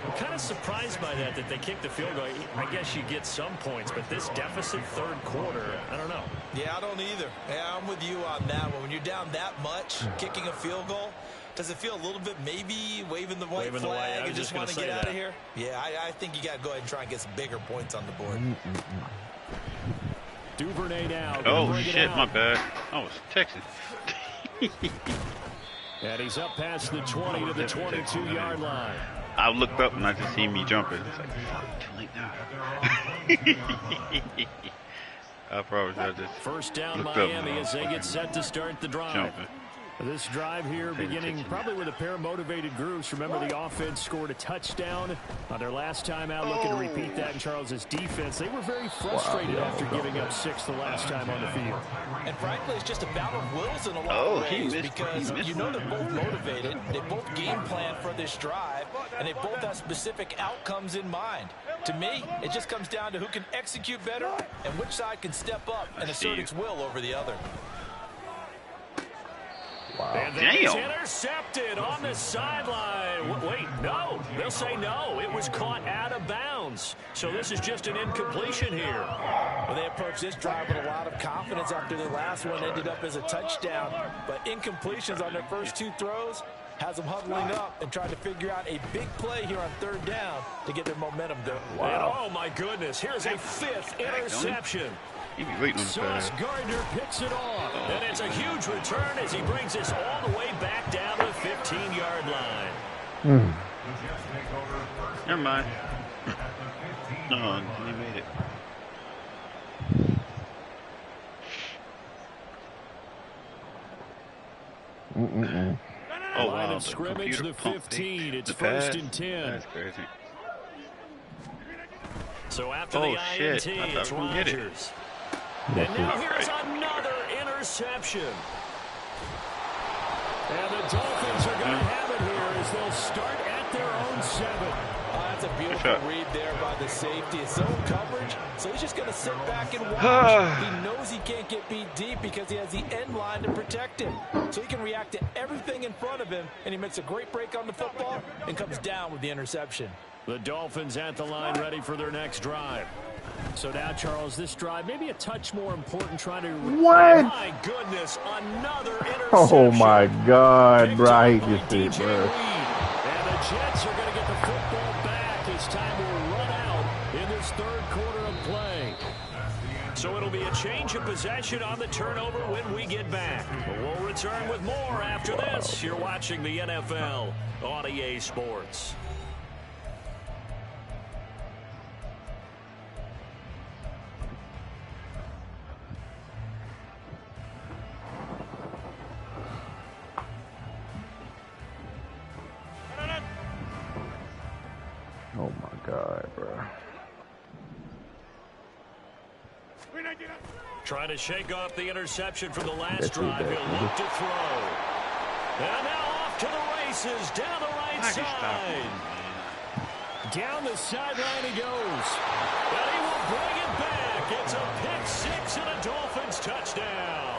I'm kind of surprised by that they kicked the field goal. I guess you get some points, but this deficit 3rd quarter, I don't know. Yeah, I don't either. Yeah, I'm with you on that one. When you're down that much, kicking a field goal, does it feel a little bit maybe waving the white flag and just want to get out of here? Yeah, I think you got to go ahead and try and get some bigger points on the board. Duvernay now. Oh, shit, my bad. I was texting. And he's up past the 20 to the 22-yard line. I looked up and I just seen me jumping. It's like, fuck, too late now. I probably should just First down looked Miami up as they get set to start the drive. jumping. This drive here beginning probably with a pair of motivated groups. Remember, the offense scored a touchdown on their last time out. Looking to repeat that in Charles's defense. They were very frustrated after giving up 6 the last time on the field. And frankly, it's just a battle of wills in a lot of ways because you know they're both motivated. They both game plan for this drive, and they both have specific outcomes in mind. To me, it just comes down to who can execute better and which side can step up and assert its will over the other. Wow. And then it's intercepted on the sideline. Wait, no. They'll say no. It was caught out of bounds. So this is just an incompletion here. Well, they approached this drive with a lot of confidence after their last one ended up as a touchdown. But incompletions on their first 2 throws has them huddling up and trying to figure out a big play here on 3rd down to get their momentum going. Wow. And, oh, my goodness. Here's a 5th interception. You be waiting on the Sauce Gardner picks it off. And it's a huge return as he brings us all the way back down the 15-yard line. Never mind. No, he made it. Oh, Line wow. of scrimmage, the 15. It's the 1st pass. and 10. That's crazy. So after the INT, it's Rodgers. And now here's another interception. And the Dolphins are going to have it here as they'll start at their own 7. That's a beautiful read there by the safety. It's zone coverage, so he's just going to sit back and watch. He knows he can't get beat deep because he has the end line to protect him. So he can react to everything in front of him, and he makes a great break on the football and comes down with the interception. The Dolphins at the line ready for their next drive. So now, Charles, this drive maybe a touch more important trying to... What? My goodness, another interception. Oh, my God, bro. I hate this shit, bro. And the Jets are going to get the football back as time will run out in this 3rd quarter of play. So it'll be a change of possession on the turnover when we get back. We'll return with more after this. You're watching the NFL on EA Sports. Oh, my God, bro. Trying to shake off the interception from the last drive. He'll look to throw. And now off to the races down the right side. Down the sideline he goes. And he will bring it back. It's a pick-6 and a Dolphins touchdown.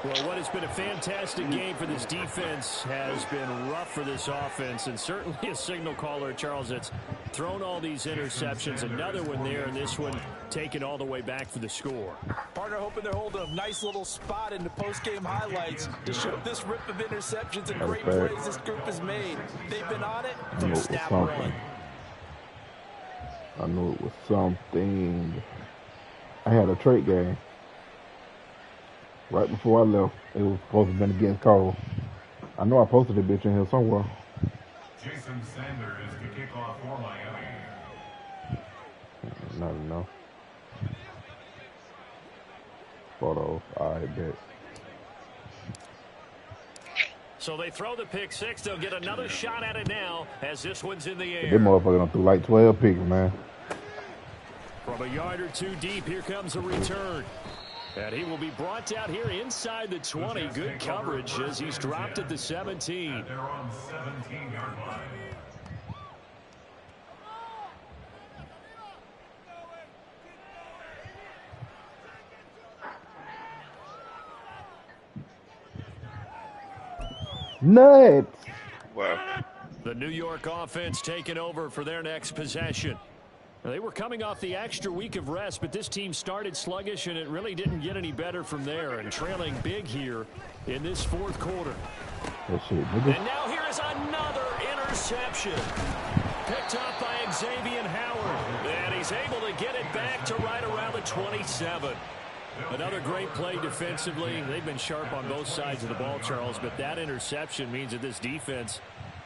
Well, what has been a fantastic game for this defense has been rough for this offense, and certainly a signal caller, Charles, that's thrown all these interceptions. Another one there, and this one taken all the way back for the score. Partner hoping they're holding a nice little spot in the post-game highlights to show this rip of interceptions and great plays this group has made. They've been on it from snap one. I knew it was something. I had a trade game. Right before I left, it was supposed to have been against Cole. I know I posted a bitch in here somewhere. Jason Sanders to kick off for Miami. Not enough. Photos, I bet. So they throw the pick six. They'll get another shot at it now as this one's in the air. That motherfucker done threw like 12 picks, man. From a yard or two deep, here comes a return. And he will be brought down here inside the 20. Good coverage as he's dropped at the 17. They're on 17-yard line. Nuts. Wow. The New York offense taking over for their next possession. They were coming off the extra week of rest, but this team started sluggish, and it really didn't get any better from there, and trailing big here in this fourth quarter. That shit, nigga. And now here is another interception. Picked up by Xavier Howard, and he's able to get it back to right around the 27. Another great play defensively. They've been sharp on both sides of the ball, Charles, but that interception means that this defense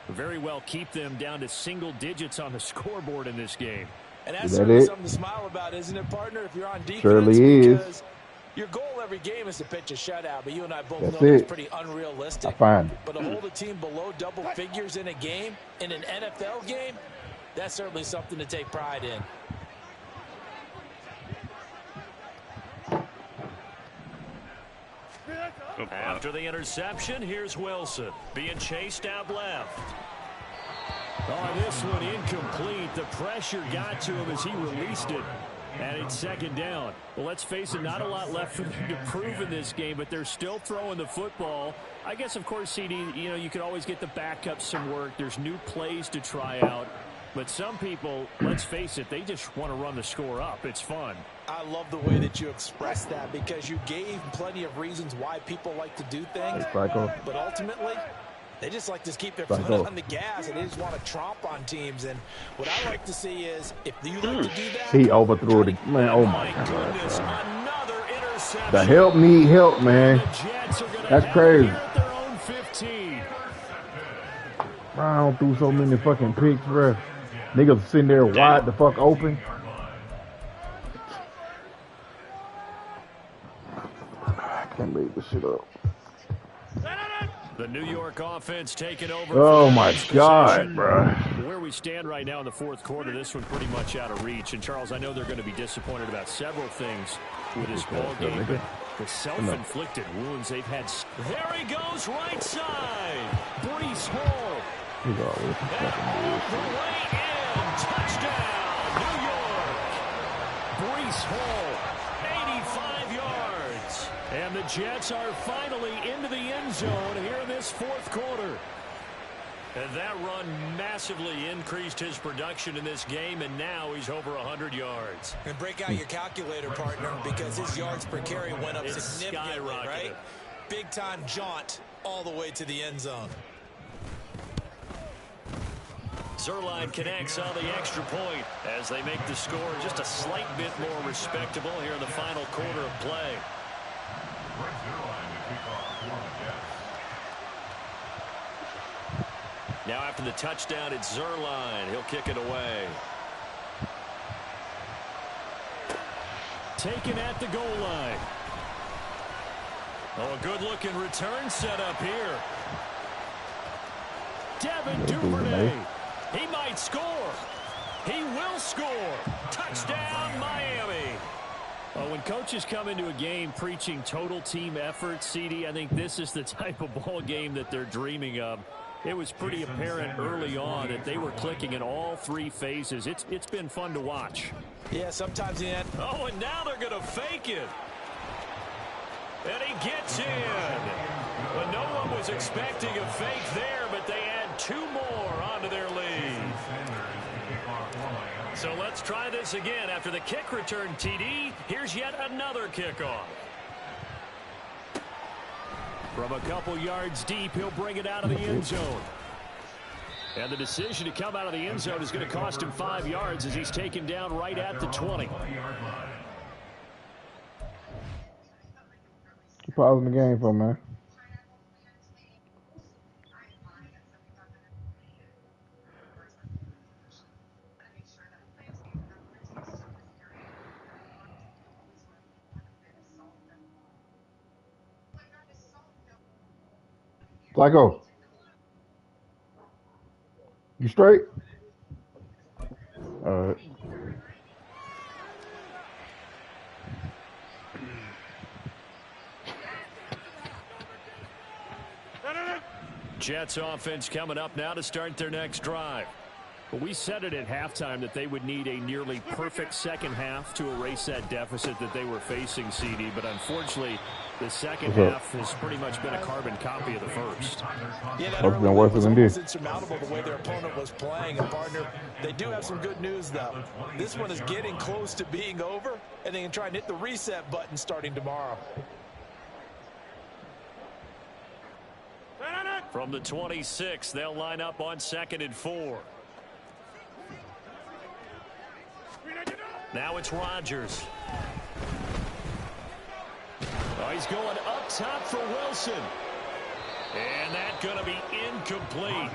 very well keep them down to single digits on the scoreboard in this game. And that's certainly something to smile about, isn't it, partner, if you're on defense? Surely is. Because your goal every game is to pitch a shutout, but you and I both know that's pretty unrealistic. I find it. But to hold a team below double figures in a game, in an NFL game, that's certainly something to take pride in. After the interception, here's Wilson being chased out left. Oh, this one incomplete. The pressure got to him as he released it. And it's second down. Well, let's face it, not a lot left for them to prove in this game, but they're still throwing the football. I guess, of course, CD, you know, you could always get the backup some work. There's new plays to try out. But some people, let's face it, they just want to run the score up. It's fun. I love the way that you expressed that because you gave plenty of reasons why people like to do things. But ultimately, they just like to keep their foot on the gas, and they just want to tromp on teams. And what I like to see is, if you like to do that, he overthrew it. Man, oh my goodness, God. Another interception. The help need help, man. That's crazy. Brown threw so many fucking picks, bro. Niggas sitting there wide the fuck open. I can't make this shit up. The New York offense taking over. Oh my God, bro. Where we stand right now in the fourth quarter, this one pretty much out of reach. And Charles, I know they're going to be disappointed about several things with this ball game, but the self-inflicted wounds they've had. There he goes, right side. Breece Hall. He's always fucking bullshit. Touchdown, New York. Breece Hall, 85 yards. And the Jets are finally into the end zone here in this fourth quarter. And that run massively increased his production in this game, and now he's over 100 yards. And break out your calculator, partner, because his yards per carry went up significantly, right? Big-time jaunt all the way to the end zone. Zerline connects on the extra point as they make the score just a slight bit more respectable here in the final quarter of play. Now after the touchdown, it's Zerline. He'll kick it away. Taken at the goal line. Oh, a good-looking return set up here. Devin Duvernay. He might score. He will score. Touchdown, Miami. Well, when coaches come into a game preaching total team effort, CD, I think this is the type of ball game that they're dreaming of. It was pretty apparent early on that they were clicking in all three phases. It's been fun to watch. Yeah, sometimes in. Oh, and now they're going to fake it. And he gets in. But no one was expecting a fake there, but they add two more onto their lead. So let's try this again. After the kick return TD, here's yet another kickoff. From a couple yards deep, he'll bring it out of the end zone. And the decision to come out of the end zone is going to cost him 5 yards as he's taken down right at the 20. Pausing the game for, man. Psycho. You straight? All right. Jets offense coming up now to start their next drive. Well, we said it at halftime that they would need a nearly perfect second half to erase that deficit that they were facing, CD. But unfortunately, the second half has pretty much been a carbon copy of the first. Yeah, that Hope early been lead worse was than almost this. insurmountable the way their opponent was playing. And, partner, they do have some good news, though. This one is getting close to being over, and they can try and hit the reset button starting tomorrow. From the 26, they'll line up on 2nd and 4. Now it's Rodgers. Oh, he's going up top for Wilson. And that's going to be incomplete.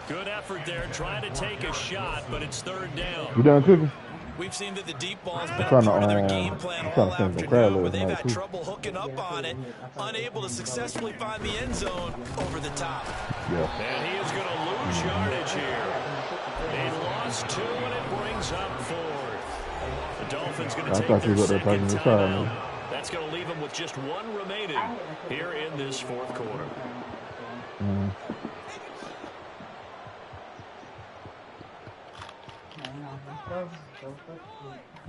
Good effort there, trying to take a shot, but it's 3rd down. You done cooking? We've seen that the deep ball has been a Trying part to, of their game plan trying all to send some afternoon, crowd where last they've night, had too. trouble hooking up on it, unable to successfully find the end zone over the top. Yeah. And he is going to lose yardage here. They lost 2, and it brings up 4th. The Dolphins going to take their second timeout. That's going to leave them with just 1 remaining here in this 4th quarter.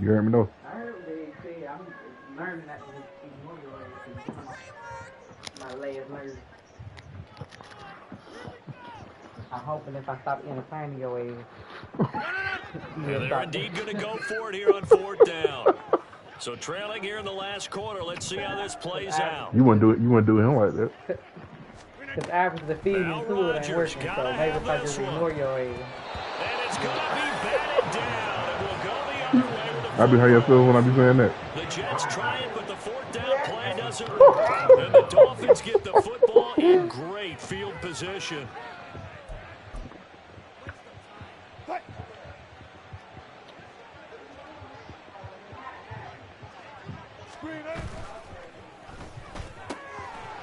You heard me though? I heard what they say. I'm learning not to ignore your ass. My last nerve. I'm hoping if I stop entertaining your ass. Yeah, they're indeed going to go for it here on 4th down. So trailing here in the last quarter. Let's see how this plays out. You wouldn't do it. You wouldn't do him like that. Because after the feeding Now food ain't Rodgers working, so gotta maybe have if I this just one. ignore your ass. And it's going to be batted down. It will go the other way with a I be how you feel when I be saying that. The Jets try it, but the 4th down play doesn't work. And the Dolphins get the football in great field position.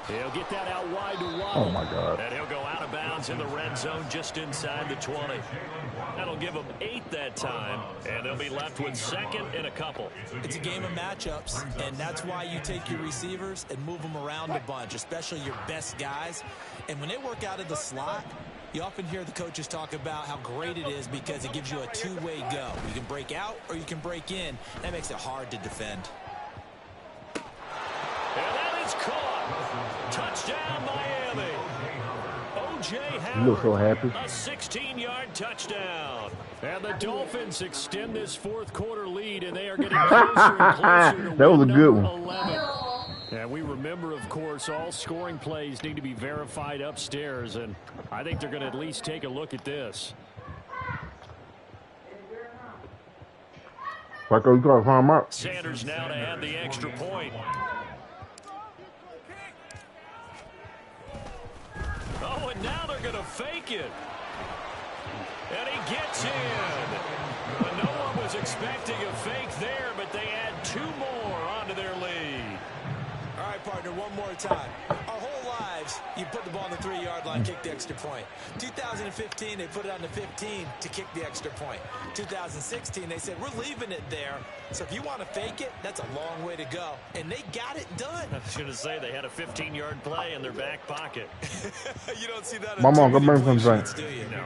He'll get that out wide to Waddle. Oh my God. And he'll go out of bounds in the red zone just inside the 20. That'll give them 8 that time, and they'll be left with 2nd and a couple. It's a game of matchups, and that's why you take your receivers and move them around a bunch, especially your best guys. And when they work out of the slot, you often hear the coaches talk about how great it is because it gives you a two-way go. You can break out or you can break in. That makes it hard to defend. And that is caught. Touchdown, Miami. O.J. Howard. You look so happy. A 16-yard touchdown. And the Dolphins extend this 4th quarter lead, and they are getting closer and closer to That was a win good number one. 11. And we remember, of course, all scoring plays need to be verified upstairs, and I think they're going to at least take a look at this. Paco, you gotta find him out. Sanders now to add the extra point. Oh, and now they're going to fake it. And he gets in. But no one was expecting a fake there, but they add 2 more onto their lead. All right, partner, one more time. Our whole lives, you put the ball on the 3-yard line, kick the extra point. 2015, they put it on the 15 to kick the extra point. 2016, they said, we're leaving it there. So if you want to fake it, that's a long way to go. And they got it done. I was going to say they had a 15-yard play in their back pocket. You don't see that. My mom, go bring some drink. Do you? No.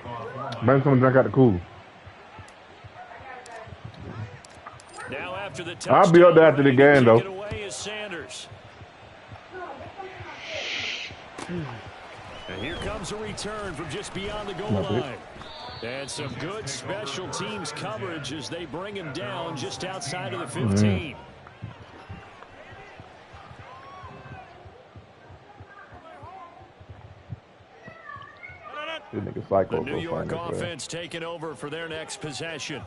Bring some drink out the cooler. Now after the I'll be up there after the game, though. Take it away is Sanders. And here comes a return from just beyond the goal line. And some good special teams coverage as they bring him down just outside of the 15. The New York offense taking over for their next possession.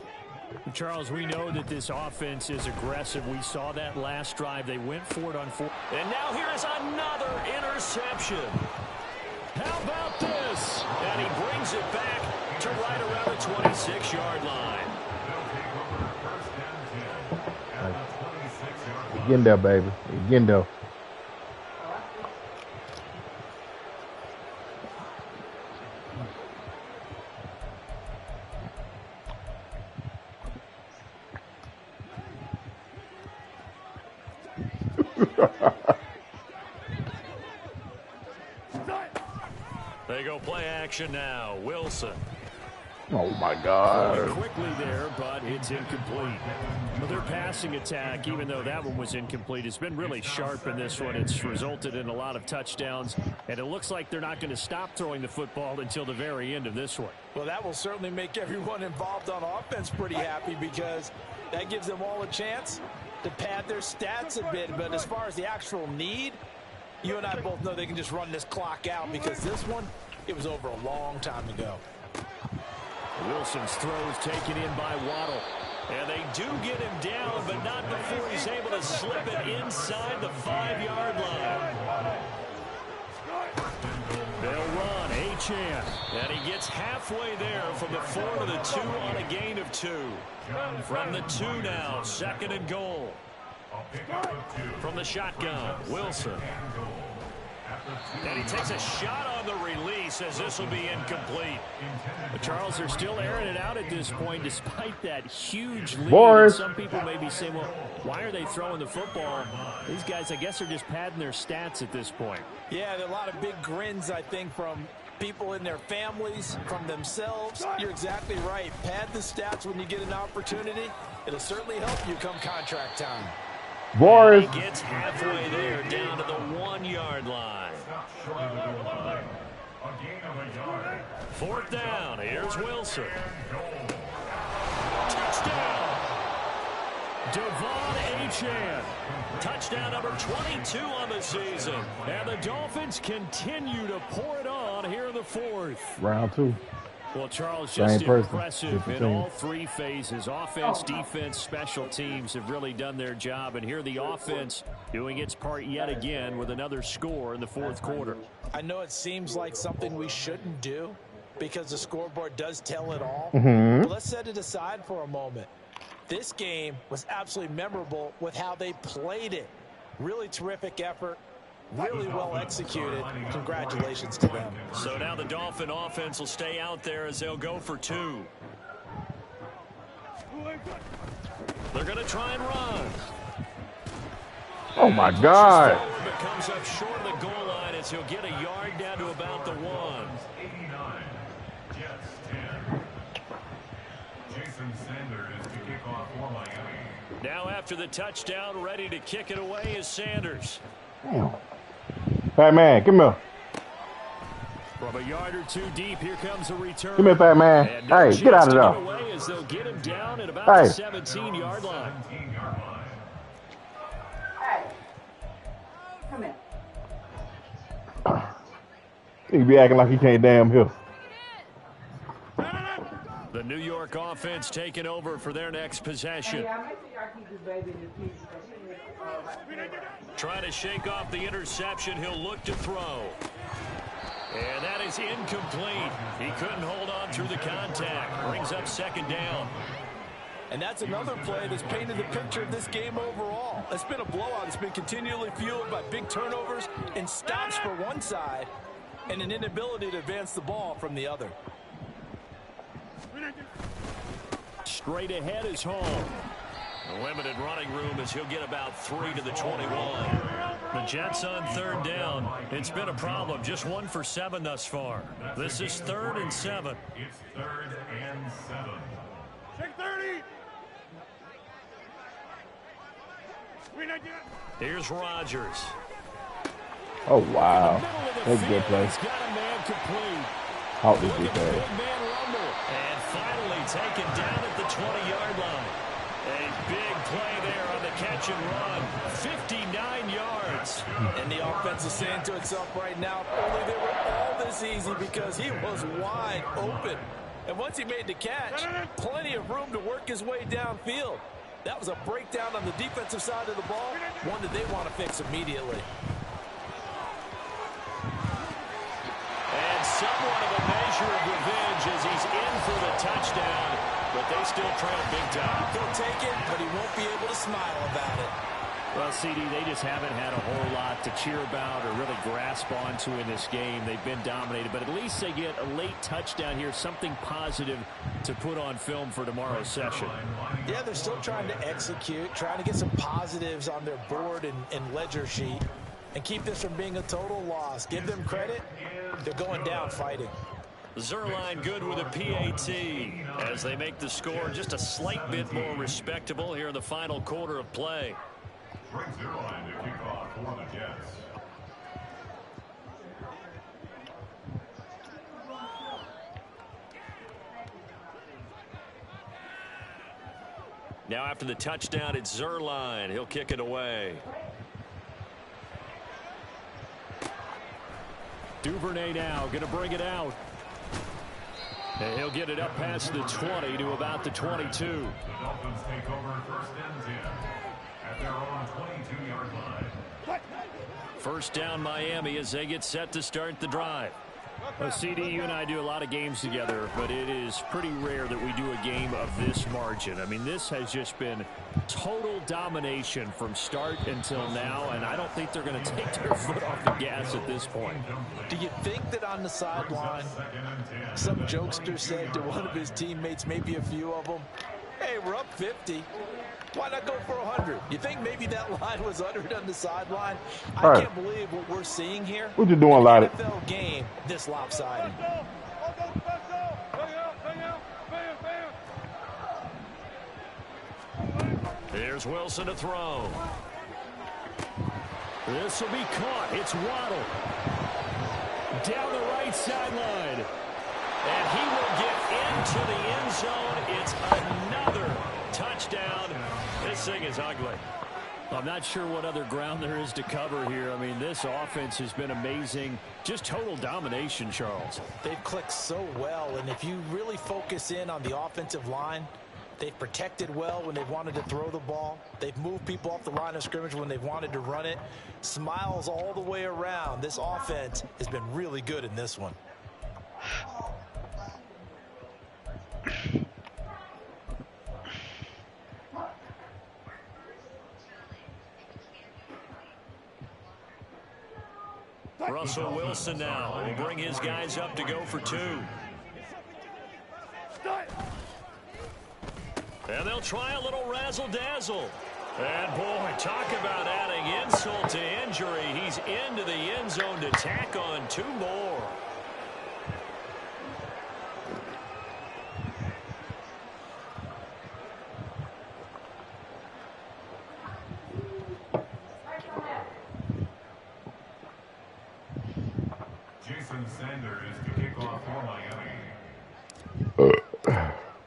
Charles, we know that this offense is aggressive. We saw that last drive. They went for it on 4. And now here is another interception. How about this? And he brings it back to right around the 26-yard line. Getting there, baby. Getting there. They go play action now. Wilson. Oh my God. Quickly there, but it's incomplete. Well, their passing attack, even though that one was incomplete, has been really sharp in this one. It's resulted in a lot of touchdowns, and it looks like they're not going to stop throwing the football until the very end of this one. Well, that will certainly make everyone involved on offense pretty happy because that gives them all a chance to pad their stats a bit. But as far as the actual need, you and I both know they can just run this clock out because this one, it was over a long time ago. Wilson's throw is taken in by Waddle. And they do get him down, but not before he's able to slip it inside the 5-yard line. They'll run, Achane. And he gets halfway there from the 4 to the 2 on a gain of 2. From the 2 now, 2nd and goal. From the shotgun, Wilson. And he takes a shot on the release as this will be incomplete. But Charles, they're still airing it out at this point despite that huge lead. Boris. Some people may be saying, well, why are they throwing the football? These guys, I guess, are just padding their stats at this point. Yeah, there are a lot of big grins, I think, from people in their families, from themselves. You're exactly right. Pad the stats when you get an opportunity. It'll certainly help you come contract time. Boris. He gets halfway there, down to the 1-yard line. 4th down. Here's Wilson. Touchdown. Devon Achane. Touchdown number 22 on the season. And the Dolphins continue to pour it on here in the 4th. Round 2. Well, Charles, just Same impressive person, in all 3 phases. Offense, defense, special teams have really done their job. And here the offense doing its part yet again with another score in the 4th quarter. I know it seems like something we shouldn't do because the scoreboard does tell it all. But let's set it aside for a moment. This game was absolutely memorable with how they played it. Really terrific effort. Really well executed. Congratulations to them. So now the Dolphin offense will stay out there as they'll go for 2. They're going to try and run. Oh my God. But comes up short of the goal line as he'll get a yard down to about the 1. 89. Jets 10. Jason Sanders to kick off for Miami. Now after the touchdown, ready to kick it away is Sanders. Fat man, come here. From a yard or 2 deep, here comes a return. Come here, fat man. Hey, get out of there. Away as they'll get him down at about the 17-yard line. Hey, come here. He be acting like he can't damn hear. The New York offense taking over for their next possession. Yeah, make sure y'all keep this baby in the teeth. Trying to shake off the interception. He'll look to throw. And that is incomplete. He couldn't hold on through the contact. Brings up 2nd down. And that's another play that's painted the picture of this game overall. It's been a blowout. It's been continually fueled by big turnovers and stops for one side and an inability to advance the ball from the other. Straight ahead is Hall. Limited running room as he'll get about 3 to the 21. The Jets on 3rd down. It's been a problem. Just 1 for 7 thus far. This is 3rd and 7. It's 3rd and 7. Check 30. Here's Rodgers. Oh, wow. That's a good play. He's got a man complete. How is Look this at the play? big man rumble. And finally taken down at the 20-yard line. A big play there on the catch and run. 59 yards. And the offense is saying to itself right now, if only they were all this easy because he was wide open. And once he made the catch, plenty of room to work his way downfield. That was a breakdown on the defensive side of the ball, one that they want to fix immediately. And somewhat of a measure of revenge as he's in for the touchdown, but they still trail big time. He'll take it, but he won't be able to smile about it. Well, CD, they just haven't had a whole lot to cheer about or really grasp onto in this game. They've been dominated, but at least they get a late touchdown here, something positive to put on film for tomorrow's session. Yeah, they're still trying to execute, trying to get some positives on their board and ledger sheet and keep this from being a total loss. Give them credit. They're going down fighting. Zerline good with a PAT as they make the score just a slight bit more respectable here in the final quarter of play. Brings Zerline to kick off for the Jets. Now after the touchdown, it's Zerline. He'll kick it away. Duvernay now going to bring it out. And he'll get it up past the 20 to about the 22. The Dolphins take over first and 10 at their own 22-yard line. First down Miami as they get set to start the drive. Well, CD, you and I do a lot of games together, but it is pretty rare that we do a game of this margin. I mean, this has just been total domination from start until now, and I don't think they're going to take their foot off the gas at this point. Do you think that on the sideline, some jokester said to one of his teammates, maybe a few of them, hey, we're up 50. Why not go for 100? You think maybe that line was uttered on the sideline? I can't believe what we're seeing here. What you doing, Lottie? NFL game this lopsided. Here's Wilson to throw. This will be caught. It's Waddle. Down the right sideline. And he will get into the end zone. It's another touchdown. This thing is ugly. I'm not sure what other ground there is to cover here. I mean, this offense has been amazing. Just total domination, Charles. They've clicked so well, and if you really focus in on the offensive line, they've protected well when they've wanted to throw the ball. They've moved people off the line of scrimmage when they've wanted to run it. Smiles all the way around. This offense has been really good in this one. Russell Wilson now will bring his guys up to go for 2. And they'll try a little razzle-dazzle. And, boy, talk about adding insult to injury. He's into the end zone to tack on 2 more.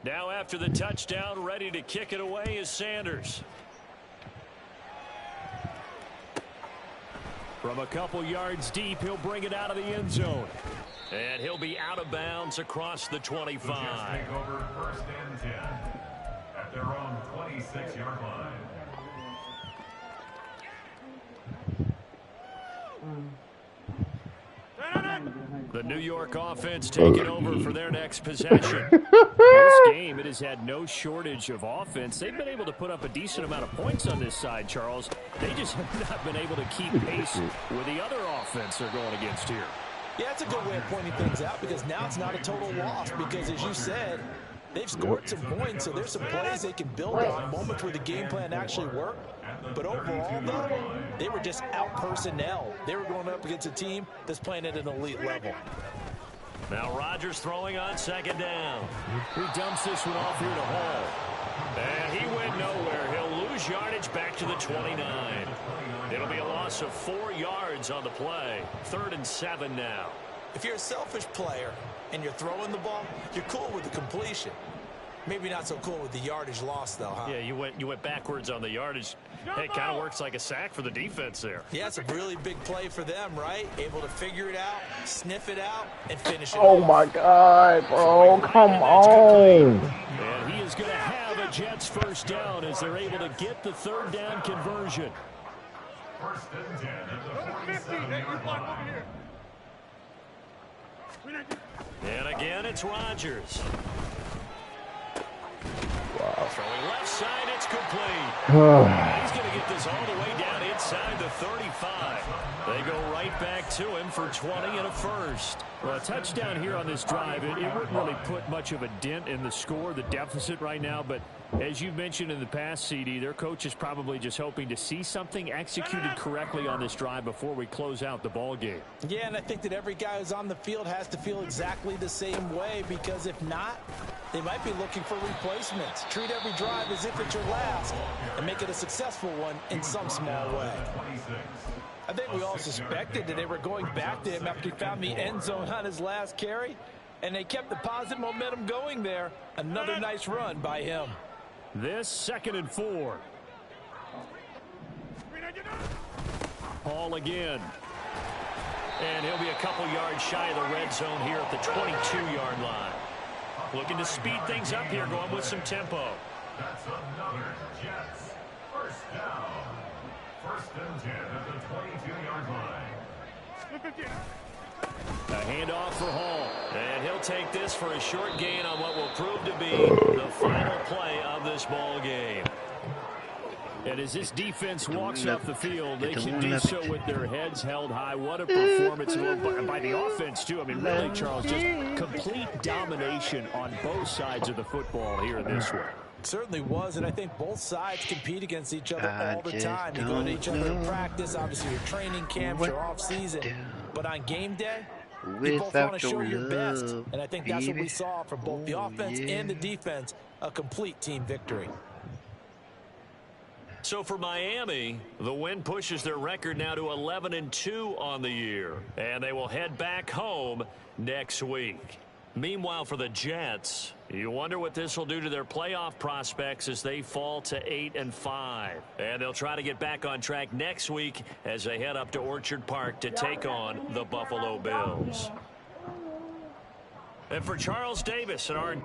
Now after the touchdown, ready to kick it away is Sanders. From a couple yards deep, he'll bring it out of the end zone. And he'll be out of bounds across the 25. The Jets take over first and 10 at their own 26-yard line. The New York offense taking over for their next possession. This game, it has had no shortage of offense. They've been able to put up a decent amount of points on this side, Charles. They just have not been able to keep pace with the other offense they're going against here. Yeah, that's a good way of pointing things out because now it's not a total loss because, as you said, they've scored some points, so there's some plays they can build on, moments where the game plan actually worked. But overall, though, they were just out-personnel. They were going up against a team that's playing at an elite level. Now Rodgers throwing on second down. He dumps this one off here to Hall. And he went nowhere. He'll lose yardage back to the 29. It'll be a loss of 4 yards on the play. 3rd and 7 now. If you're a selfish player and you're throwing the ball, you're cool with the completion. Maybe not so cool with the yardage loss, though, huh? Yeah, you went backwards on the yardage. Hey, it kind of works like a sack for the defense there. Yeah, it's a really big play for them, right? Able to figure it out, sniff it out, and finish it Oh, off. my God, bro. Come on. And he is going to have a Jets first down as they're able to get the 3rd down conversion. First and 10 at the 47-yard line. And again, it's Rodgers. Wow. Throwing left side, it's complete. He's going to get this all the way down inside the 35. They go right back to him for 20 and a first. Well, a touchdown here on this drive, it wouldn't really put much of a dent in the score, the deficit right now. But as you mentioned in the past, CD, their coach is probably just hoping to see something executed correctly on this drive before we close out the ball game. Yeah, and I think that every guy who's on the field has to feel exactly the same way, because if not, they might be looking for replacements. Treat every drive as if it's your last and make it a successful one in some small way. I think we all suspected that they were going back to him after he found the end zone on his last carry, and they kept the positive momentum going there. Another nice run by him. This 2nd and 4. Hall again. And he'll be a couple yards shy of the red zone here at the 22-yard line. Looking to speed things up here, going with some tempo. That's another Jets. First down. 1st and 10 at the 22-yard line. A handoff for Hall. And he'll take this for a short gain on what will prove to be the final play of this ball game. And as this defense walks off the field, they can do so with their heads held high. What a performance by the offense, too. I mean, really, Charles, just complete domination on both sides of the football here in this one. It certainly was, and I think both sides compete against each other all the time. You go to each other in practice, obviously your training camps, your off-season. But on game day, you both want to show your best. And I think that's what we saw from both the offense and the defense, a complete team victory. So for Miami, the win pushes their record now to 11-2 on the year. And they will head back home next week. Meanwhile, for the Jets, you wonder what this will do to their playoff prospects as they fall to 8-5. And they'll try to get back on track next week as they head up to Orchard Park to take on the Buffalo Bills. And for Charles Davis and our...